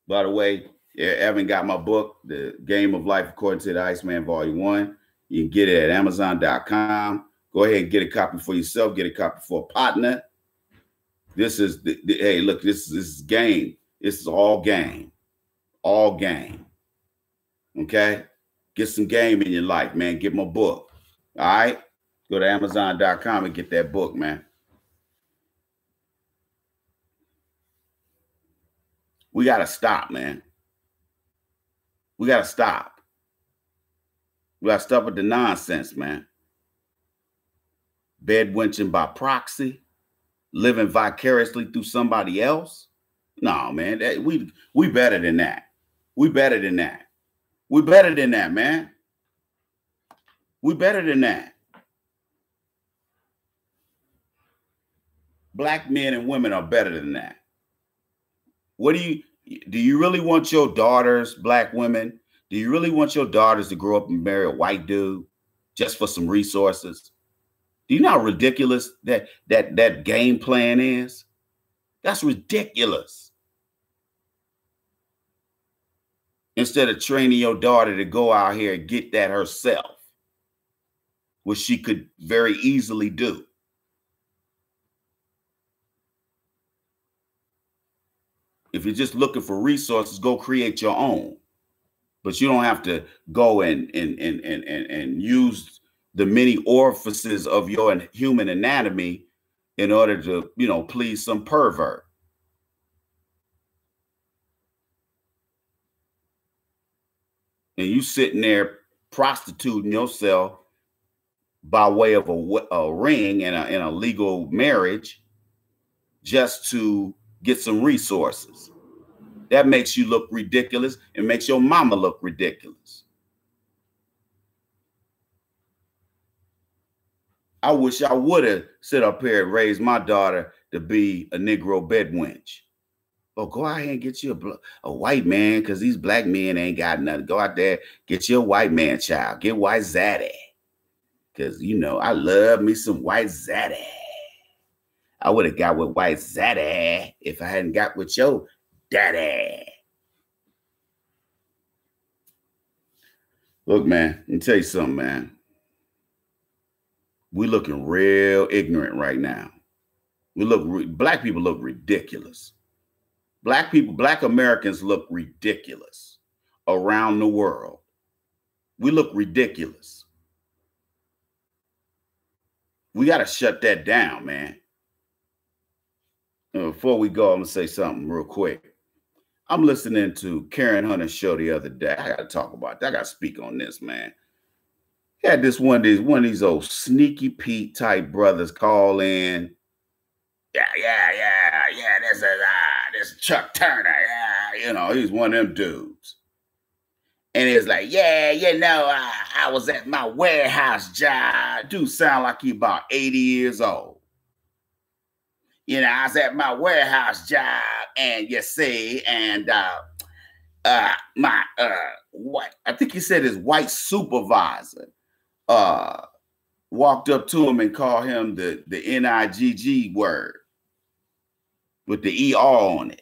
By the way, Yeah, Evan got my book, The Game of Life According to the Iceman, Volume 1. You can get it at Amazon.com. Go ahead and get a copy for yourself. Get a copy for a partner. This is hey, look, this is game. This is all game. All game. Okay? Get some game in your life, man. Get my book. All right? Go to Amazon.com and get that book, man. We got to stop, man. We got to stop. We got to stop with the nonsense, man. Bedwenching by proxy, living vicariously through somebody else. No, man, we better than that. We better than that. We better than that, man. We better than that. Black men and women are better than that. What do you really want your daughters, black women? Do you really want your daughters to grow up and marry a white dude just for some resources? Do you know how ridiculous that game plan is? That's ridiculous. Instead of training your daughter to go out here and get that herself, which she could very easily do. If you're just looking for resources, go create your own. But you don't have to go and use the many orifices of your human anatomy in order to, please some pervert. And you sitting there prostituting yourself by way of a ring and a legal marriage just to get some resources. That makes you look ridiculous and makes your mama look ridiculous. I wish I would have sit up here and raised my daughter to be a Negro bedwench. Oh, go out here and get you a white man, because these black men ain't got nothing. Go out there, get you a white man child. Get white zaddy. Because, I love me some white zaddy. I would have got with white zaddy if I hadn't got with your daddy. Look, man, let me tell you something, man. We looking real ignorant right now. Black people look ridiculous. Black Americans look ridiculous around the world. We look ridiculous. We got to shut that down, man. Before we go, I'm going to say something real quick. I'm listening to Karen Hunter's show the other day. I got to talk about that. I got to speak on this, man. He had one of these old sneaky Pete type brothers call in. Yeah. This Chuck Turner. Yeah, he's one of them dudes. And it's like, I was at my warehouse job. Dude sound like he about 80 years old. I was at my warehouse job, and what I think he said his white supervisor walked up to him and called him the NIGG word with the ER on it.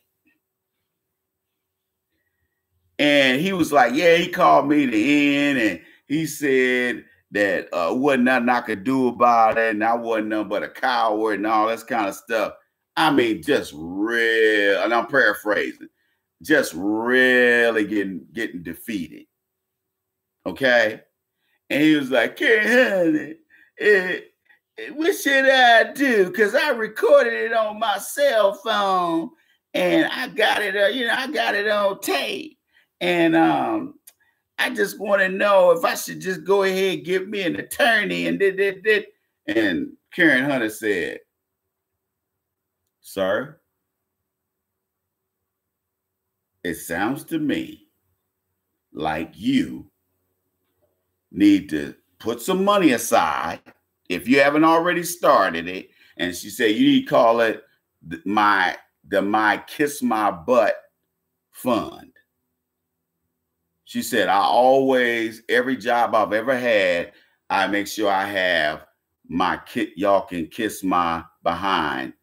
And he was like, he called me the N, and he said that wasn't nothing I could do about it, and I wasn't nothing but a coward and all this kind of stuff. I mean, just real, and I'm paraphrasing, just really getting defeated. Okay? And he was like, "Honey, what should I do? Because I recorded it on my cell phone, and I got it, I got it on tape. And I just want to know if I should just go ahead and get me an attorney and did. And Karen Hunter said, "Sir, it sounds to me like you need to put some money aside if you haven't already started it." And she said, "You need to call it my Kiss My Butt Fund." She said, every job I've ever had, I make sure I have my y'all can kiss my behind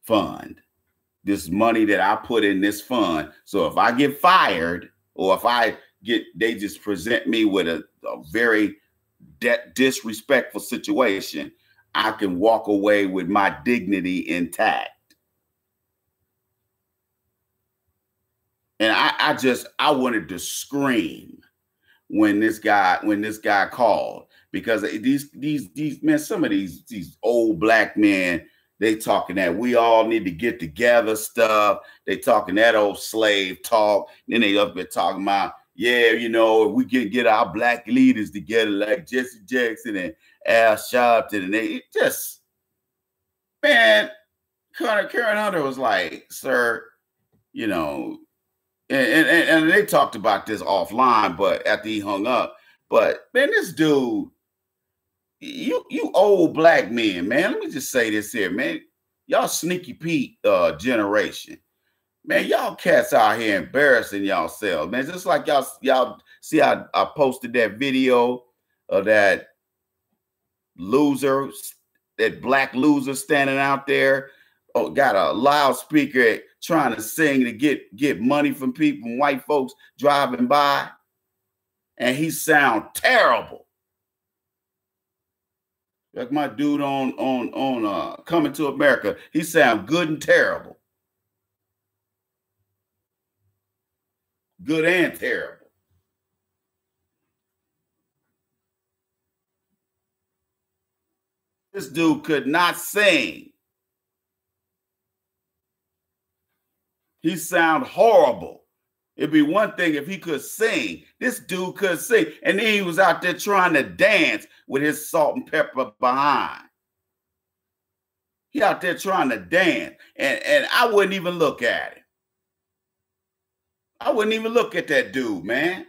fund. this money that I put in this fund. So if I get fired, or if they just present me with a very disrespectful situation, I can walk away with my dignity intact. And I wanted to scream when this guy called, because these men, some of these old black men, they talking that we all need to get together stuff. They talking that old slave talk. Then they up there talking about, yeah, you know, if we can get our black leaders together like Jesse Jackson and Al Sharpton, and they just, man, Karen Hunter was like, sir, you know, and they talked about this offline, but after he hung up, but man, this dude, you old black men, man, let me just say this here, man, y'all Sneaky Pete generation. Man, y'all cats out here embarrassing yourselves, man. Just like y'all see, I posted that video of that loser, that black loser standing out there, got a loudspeaker trying to sing to get money from people, white folks driving by, and he sound terrible. Like my dude on Coming to America, he sound good and terrible. Good and terrible. This dude could not sing. He sound horrible. It'd be one thing if he could sing. This dude could sing. And then he was out there trying to dance with his salt and pepper behind. He out there trying to dance. And I wouldn't even look at him. I wouldn't even look at that dude, man.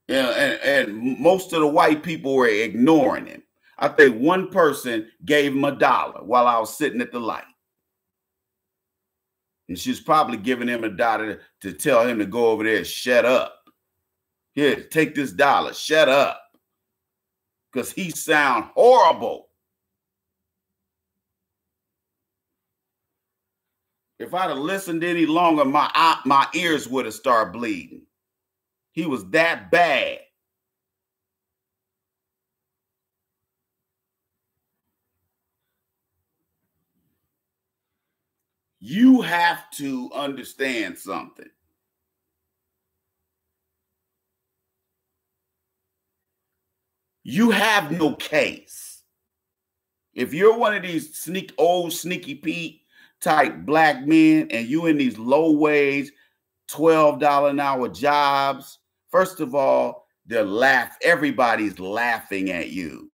Yeah, and most of the white people were ignoring him. I think one person gave him $1 while I was sitting at the light. And she's probably giving him $1 to tell him to go over there and shut up. Here, take this $1, shut up. Because he sound horrible. If I'd have listened any longer, my ears would have started bleeding. He was that bad. You have to understand something. You have no case. If you're one of these old Sneaky Pete type black men and you in these low wage $12 an hour jobs, first of all, everybody's laughing at you.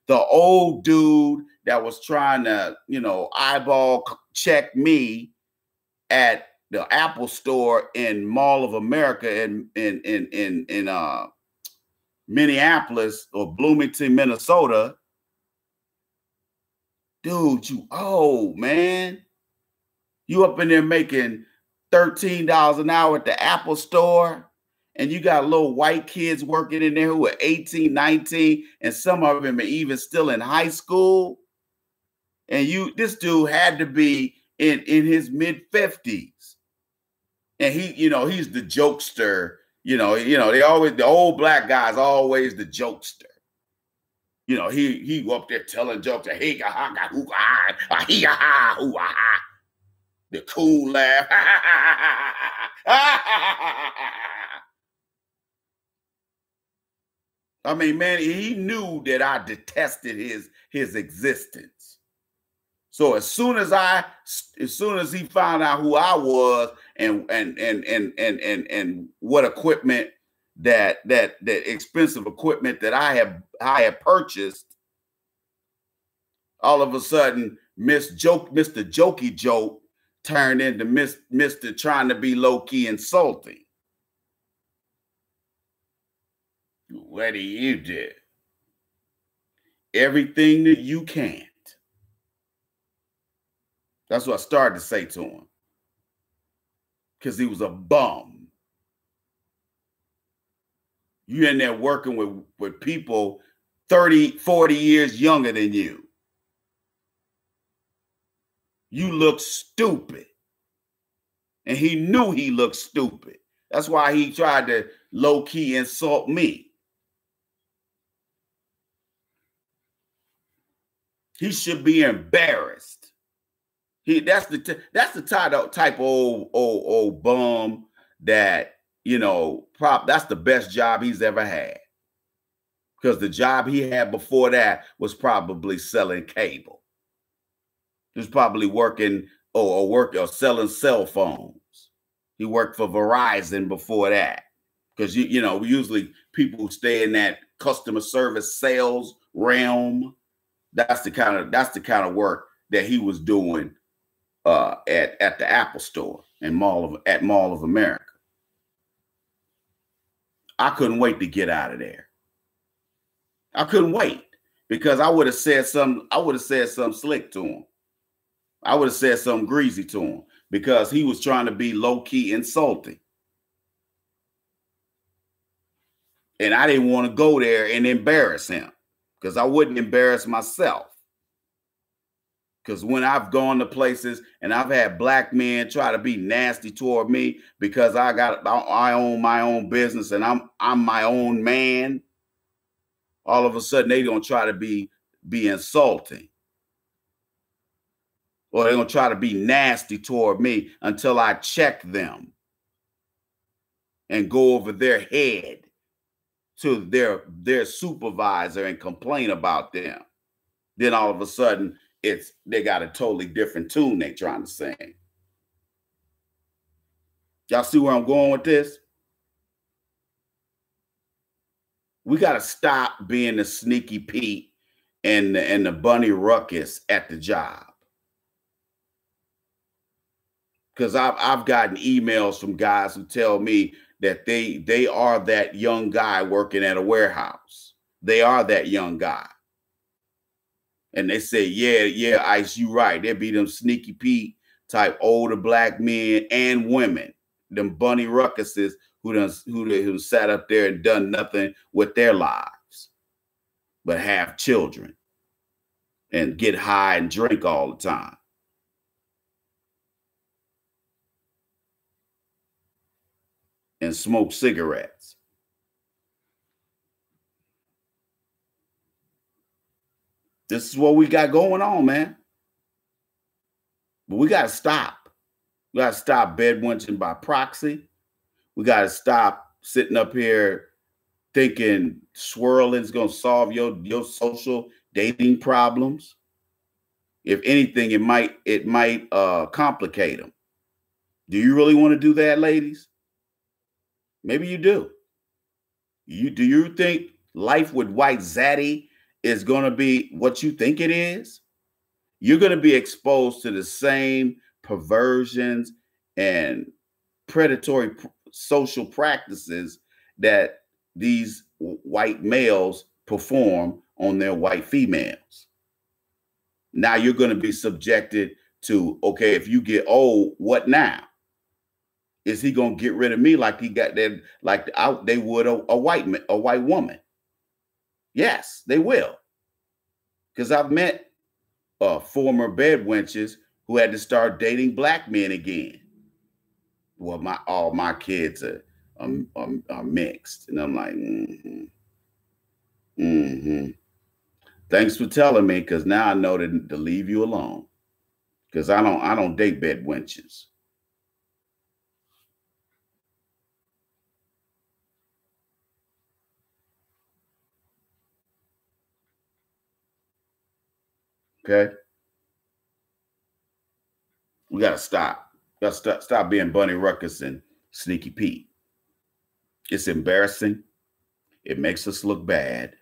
The old dude that was trying to, eyeball check me at the Apple store in Mall of America in Minneapolis or Bloomington, Minnesota. Dude, you old, man. You up in there making $13 an hour at the Apple store, and you got little white kids working in there who are 18, 19, and some of them are even still in high school. And this dude had to be in his mid-50s. And he's the jokester. The old black guy's always the jokester. He up there telling jokes, the cool laugh. I mean, man, he knew that I detested his existence. So as soon as he found out who I was and what equipment that expensive equipment that I had purchased, all of a sudden Mr. Jokey Joke turned into Mr. trying to be low-key insulting. What do you do? Everything that you can't. That's what I started to say to him. Because he was a bum. You in there working with people 30, 40 years younger than you. You look stupid. And he knew he looked stupid. That's why he tried to low-key insult me. He should be embarrassed. That's the type of old bum that, you know, that's the best job he's ever had. Because the job he had before that was probably selling cable. He was probably working or selling cell phones. He worked for Verizon before that. Because you know, usually people who stay in that customer service sales realm, that's the kind of work that he was doing at the Apple Store and Mall of America. I couldn't wait to get out of there. I couldn't wait because I would have said something slick to him. I would have said something greasy to him because he was trying to be low-key insulting. And I didn't want to go there and embarrass him because I wouldn't embarrass myself. Because when I've gone to places and I've had black men try to be nasty toward me because I own my own business and I'm my own man, all of a sudden they gonna try to be insulting. Or they're gonna try to be nasty toward me until I check them and go over their head to their supervisor and complain about them. Then all of a sudden they got a totally different tune they trying to sing. Y'all see where I'm going with this? We got to stop being the sneaky Pete and the bunny ruckus at the job. Because I've gotten emails from guys who tell me that they are that young guy working at a warehouse. They are that young guy. And they say, yeah, Ice, you right. There be them sneaky Pete type older black men and women, them bunny ruckuses who sat up there and done nothing with their lives, but have children and get high and drink all the time. And smoke cigarettes. This is what we got going on, man. But we got to stop. We got to stop bedwenching by proxy. We got to stop sitting up here thinking swirling is going to solve your social dating problems. If anything, it might complicate them. Do you really want to do that, ladies? Maybe you do. Do you think life with white zaddy is going to be what you think it is? You're going to be exposed to the same perversions and predatory social practices that these white males perform on their white females. Now you're going to be subjected to, okay, if you get old, what now? Is he going to get rid of me like he got that, like they would a white woman? Yes, they will. Because I've met former bedwenches who had to start dating black men again. Well, all my kids are mixed, and I'm like, Thanks for telling me, because now I know to leave you alone. Because I don't date bedwenches. Okay. We got to stop. We got to stop being Bunny Ruckus and Sneaky Pete. It's embarrassing. It makes us look bad.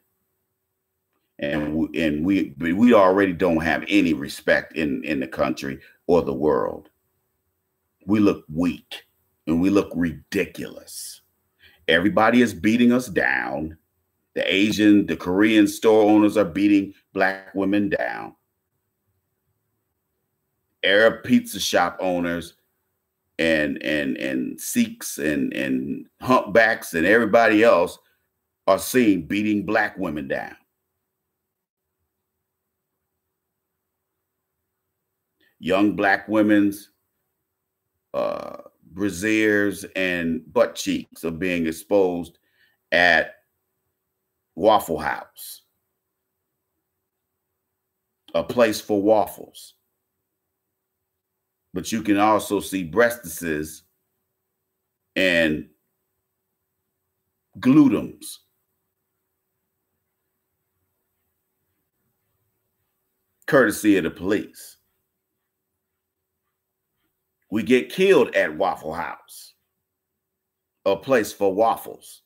And we already don't have any respect in the country or the world. We look weak and we look ridiculous. Everybody is beating us down. The Korean store owners are beating black women down. Arab pizza shop owners and Sikhs and humpbacks and everybody else are seen beating black women down. young black women's brasiers and butt cheeks are being exposed at Waffle House, a place for waffles. But you can also see breastises and glutams. Courtesy of the police. We get killed at Waffle House, a place for waffles.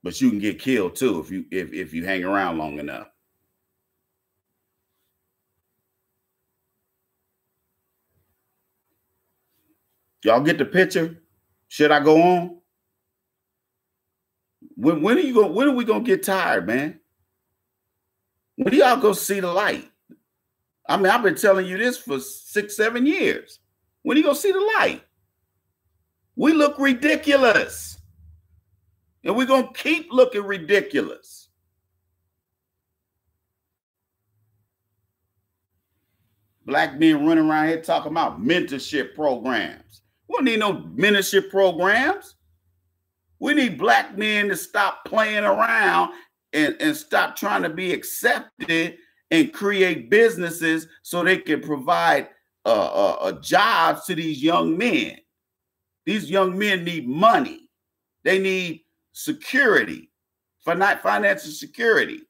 But you can get killed too if you hang around long enough. Y'all get the picture? Should I go on? When are we gonna get tired, man? When do y'all go see the light? I mean, I've been telling you this for 6, 7 years. When are you gonna see the light? We look ridiculous. And we're gonna keep looking ridiculous. Black men running around here talking about mentorship programs. We don't need no mentorship programs. We need black men to stop playing around and stop trying to be accepted and create businesses so they can provide jobs to these young men. These young men need money. They need security, financial security.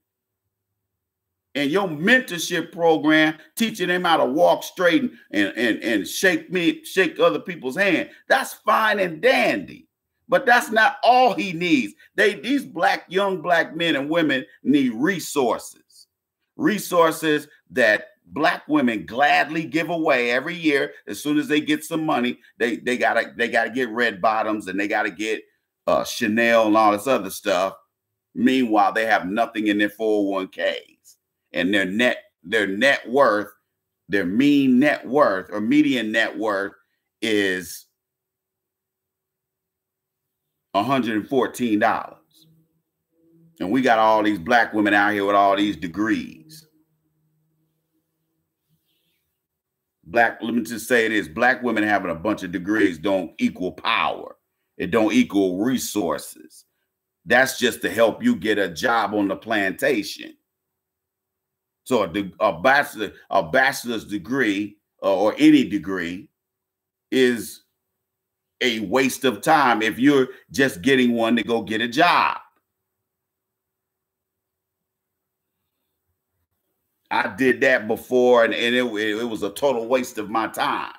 And your mentorship program, teaching them how to walk straight and shake other people's hand, that's fine and dandy. But that's not all he needs. These young black men and women need resources. Resources that black women gladly give away every year. As soon as they get some money, they gotta get red bottoms and they gotta get Chanel and all this other stuff. Meanwhile, they have nothing in their 401ks. And their net worth, their mean net worth or median net worth is $114. And we got all these black women out here with all these degrees. Let me just say this, black women having a bunch of degrees don't equal power. It don't equal resources. That's just to help you get a job on the plantation. So a bachelor's degree or any degree is a waste of time if you're just getting one to go get a job. I did that before, and it was a total waste of my time.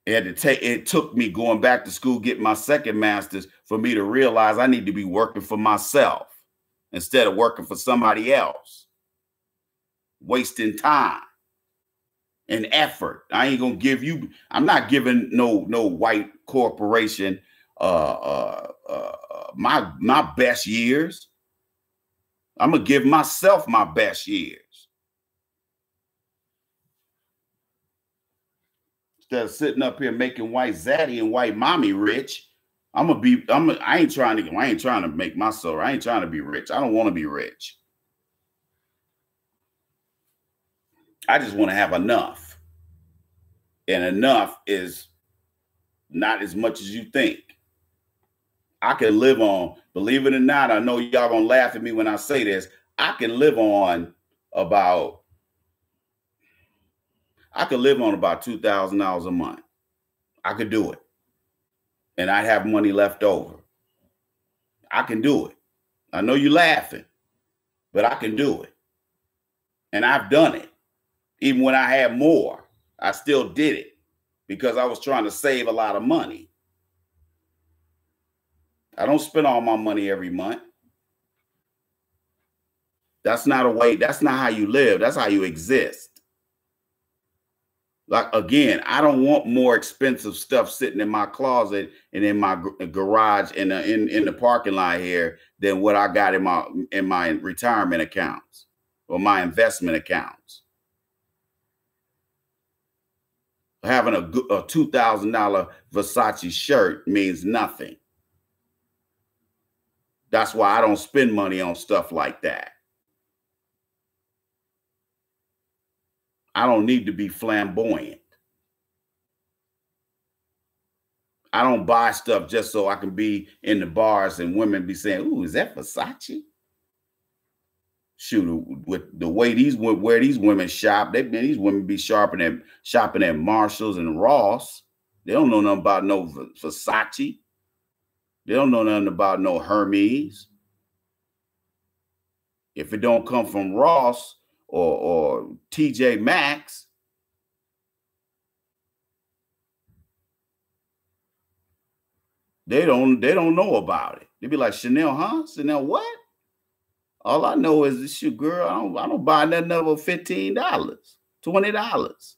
It took me going back to school, getting my second master's, for me to realize I need to be working for myself instead of working for somebody else, wasting time and effort. I ain't gonna give you. I'm not giving no white corporation my best years. I'm gonna give myself my best years. Instead of sitting up here making white zaddy and white mommy rich, I ain't trying to make myself. I ain't trying to be rich. I don't want to be rich. I just want to have enough. And enough is not as much as you think. I can live on, believe it or not, I know y'all gonna laugh at me when I say this, I can live on about $2,000 a month. I could do it. And I'd have money left over. I can do it. I know you're laughing, but I can do it. And I've done it. Even when I had more, I still did it because I was trying to save a lot of money. I don't spend all my money every month. That's not a way. That's not how you live. That's how you exist. Like, again, I don't want more expensive stuff sitting in my closet and in my garage and in the parking lot here than what I got in my retirement accounts or my investment accounts. Having a $2,000 Versace shirt means nothing. That's why I don't spend money on stuff like that. I don't need to be flamboyant. I don't buy stuff just so I can be in the bars and women be saying, "Ooh, is that Versace?" Shoot, with the way where these women shop, these women be shopping at Marshalls and Ross. They don't know nothing about no Versace. They don't know nothing about no Hermes. If it don't come from Ross or TJ Maxx, they don't know about it. They be like, Chanel, huh? Chanel what? All I know is this shit, girl. I don't buy nothing over $15, $20.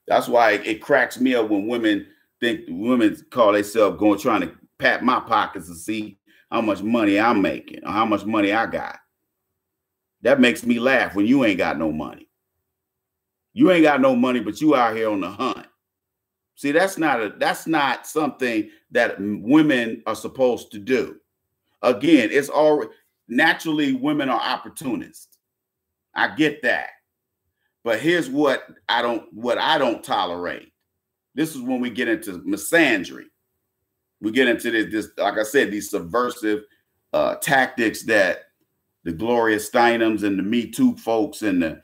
That's why it cracks me up when women call themselves trying to pat my pockets to see how much money I'm making or how much money I got. That makes me laugh when you ain't got no money. You ain't got no money, but you out here on the hunt. See, that's not something that women are supposed to do. Again, it's already naturally women are opportunists. I get that. But here's what I don't tolerate. This is when we get into misandry. We get into this, like I said, these subversive tactics that the Gloria Steinems and the Me Too folks and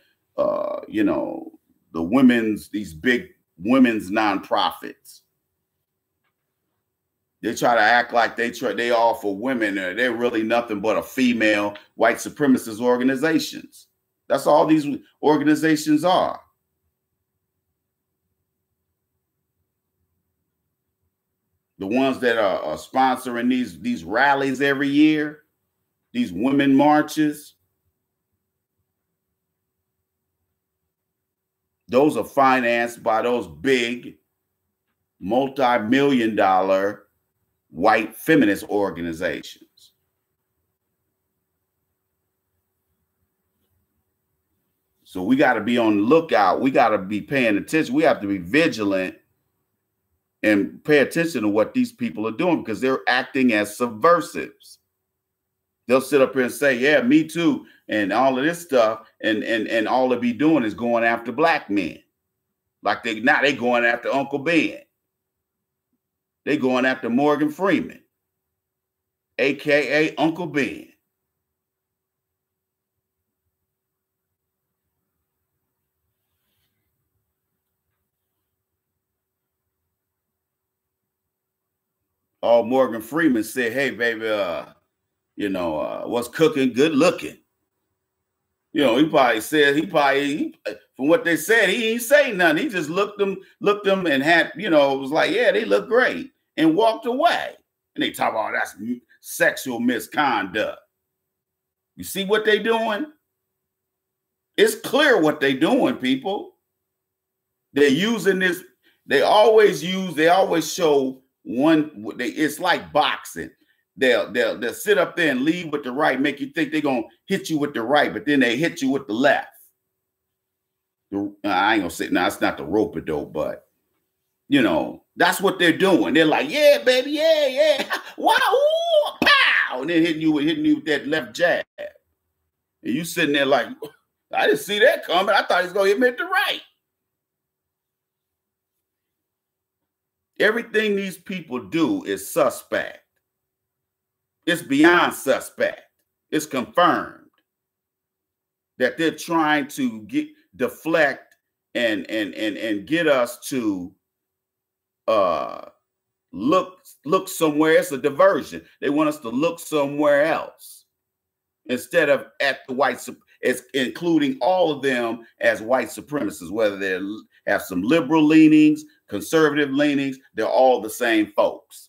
these big women's nonprofits. They try to act like they all for women. They're really nothing but a female white supremacist organizations. That's all these organizations are. The ones that are sponsoring these rallies every year, these women marches, those are financed by those big multi-million-dollar white feminist organizations. So we got to be on the lookout. We got to be paying attention. We have to be vigilant and pay attention to what these people are doing because they're acting as subversives. They'll sit up here and say, yeah, me too, and all of this stuff, and all they be doing is going after black men. Like they going after Uncle Ben. They going after Morgan Freeman, aka Uncle Ben. All Morgan Freeman said, hey, baby, what's cooking? Good looking. He probably said, from what they said, he ain't say nothing. He just looked them and had, was like, yeah, they look great and walked away. And they talk about that's sexual misconduct. You see what they doing? It's clear what they doing, people. They're using this. They always show one. It's like boxing. They'll sit up there and lead with the right, make you think they're gonna hit you with the right, but then they hit you with the left. I ain't gonna say no, it's not the rope-a-dope, but that's what they're doing. They're like, yeah, baby, yeah, wow, ooh, pow, and then hitting you with that left jab. And you sitting there like, I didn't see that coming. I thought he was gonna hit me at the right. Everything these people do is suspect. It's beyond suspect. It's confirmed that they're trying to deflect and get us to look somewhere. It's a diversion. They want us to look somewhere else instead of at the white. It's including all of them as white supremacists, whether they have some liberal leanings, conservative leanings. They're all the same folks.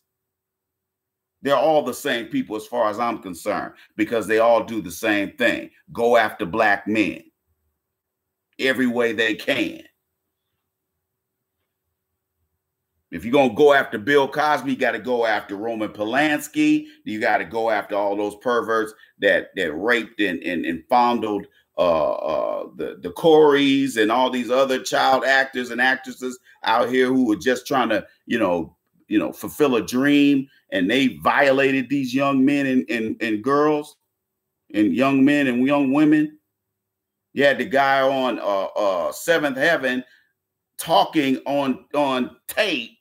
They're all the same people as far as I'm concerned, because they all do the same thing. Go after black men every way they can. If you're going to go after Bill Cosby, you got to go after Roman Polanski. You got to go after all those perverts that raped and fondled the Coreys and all these other child actors and actresses out here who were just trying to, fulfill a dream, and they violated these young men and girls. and young men and young women. You had the guy on Seventh Heaven talking on tape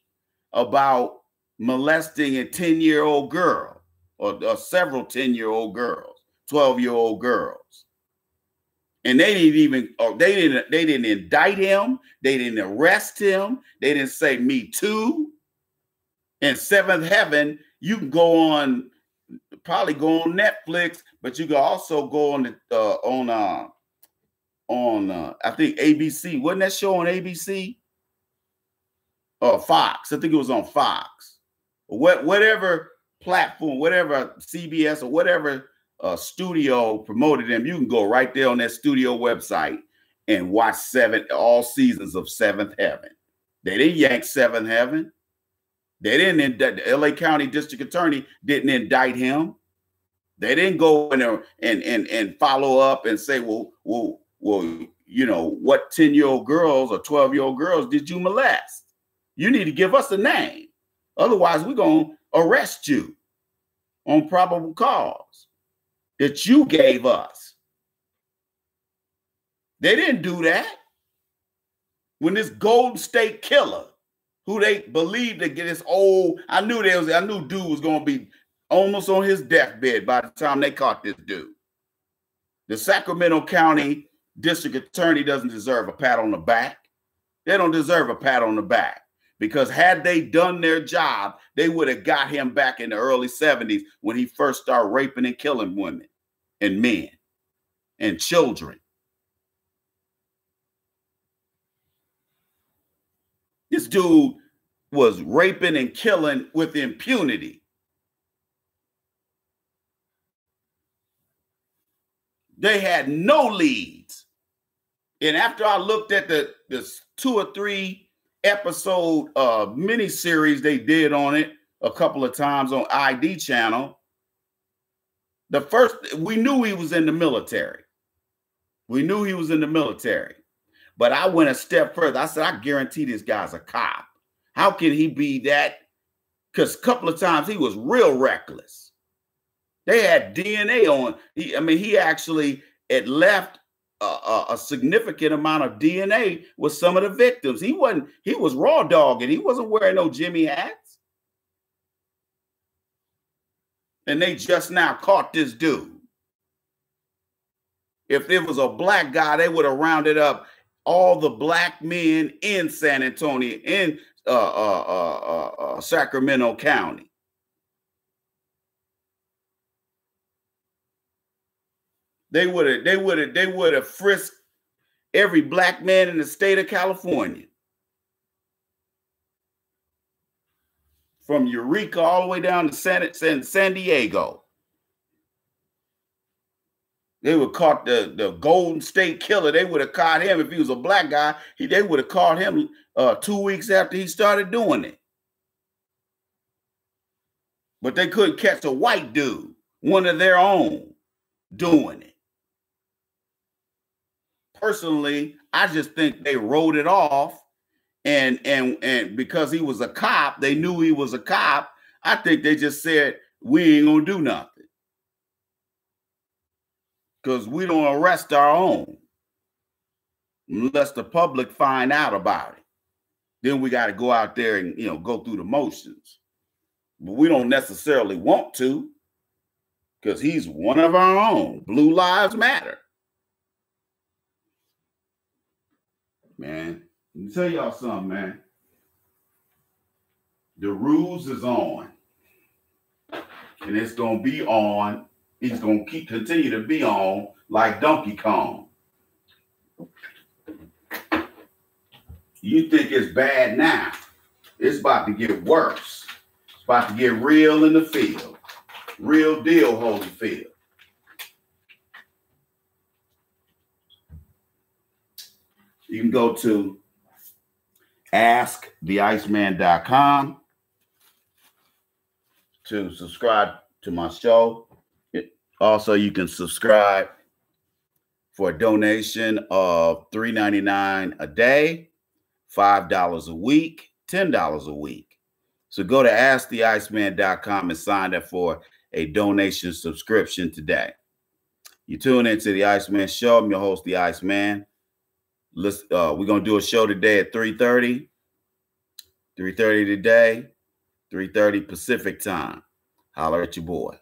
about molesting a 10-year-old girl or several 10-year-old girls, 12-year-old girls. And they didn't indict him. They didn't arrest him. They didn't say me too. In Seventh Heaven, you can probably go on Netflix, but you can also go on I think ABC. Wasn't that show on ABC? Or Fox. I think it was on Fox. Whatever platform, whatever CBS or whatever studio promoted them, you can go right there on that studio website and watch all seasons of Seventh Heaven. They didn't yank Seventh Heaven. They didn't indict. The LA County District Attorney didn't indict him. They didn't go in there and follow up and say, well, you know, what 10-year-old girls or 12-year-old girls did you molest? You need to give us a name. Otherwise, we're going to arrest you on probable cause that you gave us. They didn't do that. When this Golden State Killer, who they believed to get this old, I knew dude was going to be almost on his deathbed by the time they caught this dude. The Sacramento County District Attorney doesn't deserve a pat on the back. They don't deserve a pat on the back, because had they done their job, they would have got him back in the early 70s when he first started raping and killing women and men and children. This dude was raping and killing with impunity. They had no leads. And after I looked at the 2 or 3 episode miniseries they did on it a couple of times on ID channel, we knew he was in the military. We knew he was in the military. But I went a step further. I said, I guarantee this guy's a cop. How can he be that? Because a couple of times he was real reckless. They had DNA on. He actually had left a significant amount of DNA with some of the victims. He was raw dogging. He wasn't wearing no Jimmy hats. And they just now caught this dude. If it was a black guy, they would have rounded up all the black men in San Antonio, in Sacramento County. They would have frisked every black man in the state of California, from Eureka all the way down to San Diego. They would caught the Golden State Killer. They would have caught him if he was a black guy. They would have caught him 2 weeks after he started doing it. But they couldn't catch a white dude, one of their own, doing it. Personally, I just think they wrote it off, and because he was a cop, they knew he was a cop. I think they just said, we ain't gonna do nothing, because we don't arrest our own unless the public find out about it. Then we got to go out there and go through the motions. But we don't necessarily want to, because he's one of our own. Blue Lives Matter. Man, let me tell y'all something, man. The ruse is on. And it's going to be on. He's going to continue to be on like Donkey Kong. You think it's bad now. It's about to get worse. It's about to get real in the field. Real deal, Holyfield. You can go to asktheiceman.com to subscribe to my show. Also, you can subscribe for a donation of $3.99 a day, $5 a week, $10 a week. So go to asktheiceman.com and sign up for a donation subscription today. You tune into the Iceman Show. I'm your host, the Iceman. We're gonna do a show today at 3:30. 3:30 today, 3:30 Pacific time. Holler at your boy.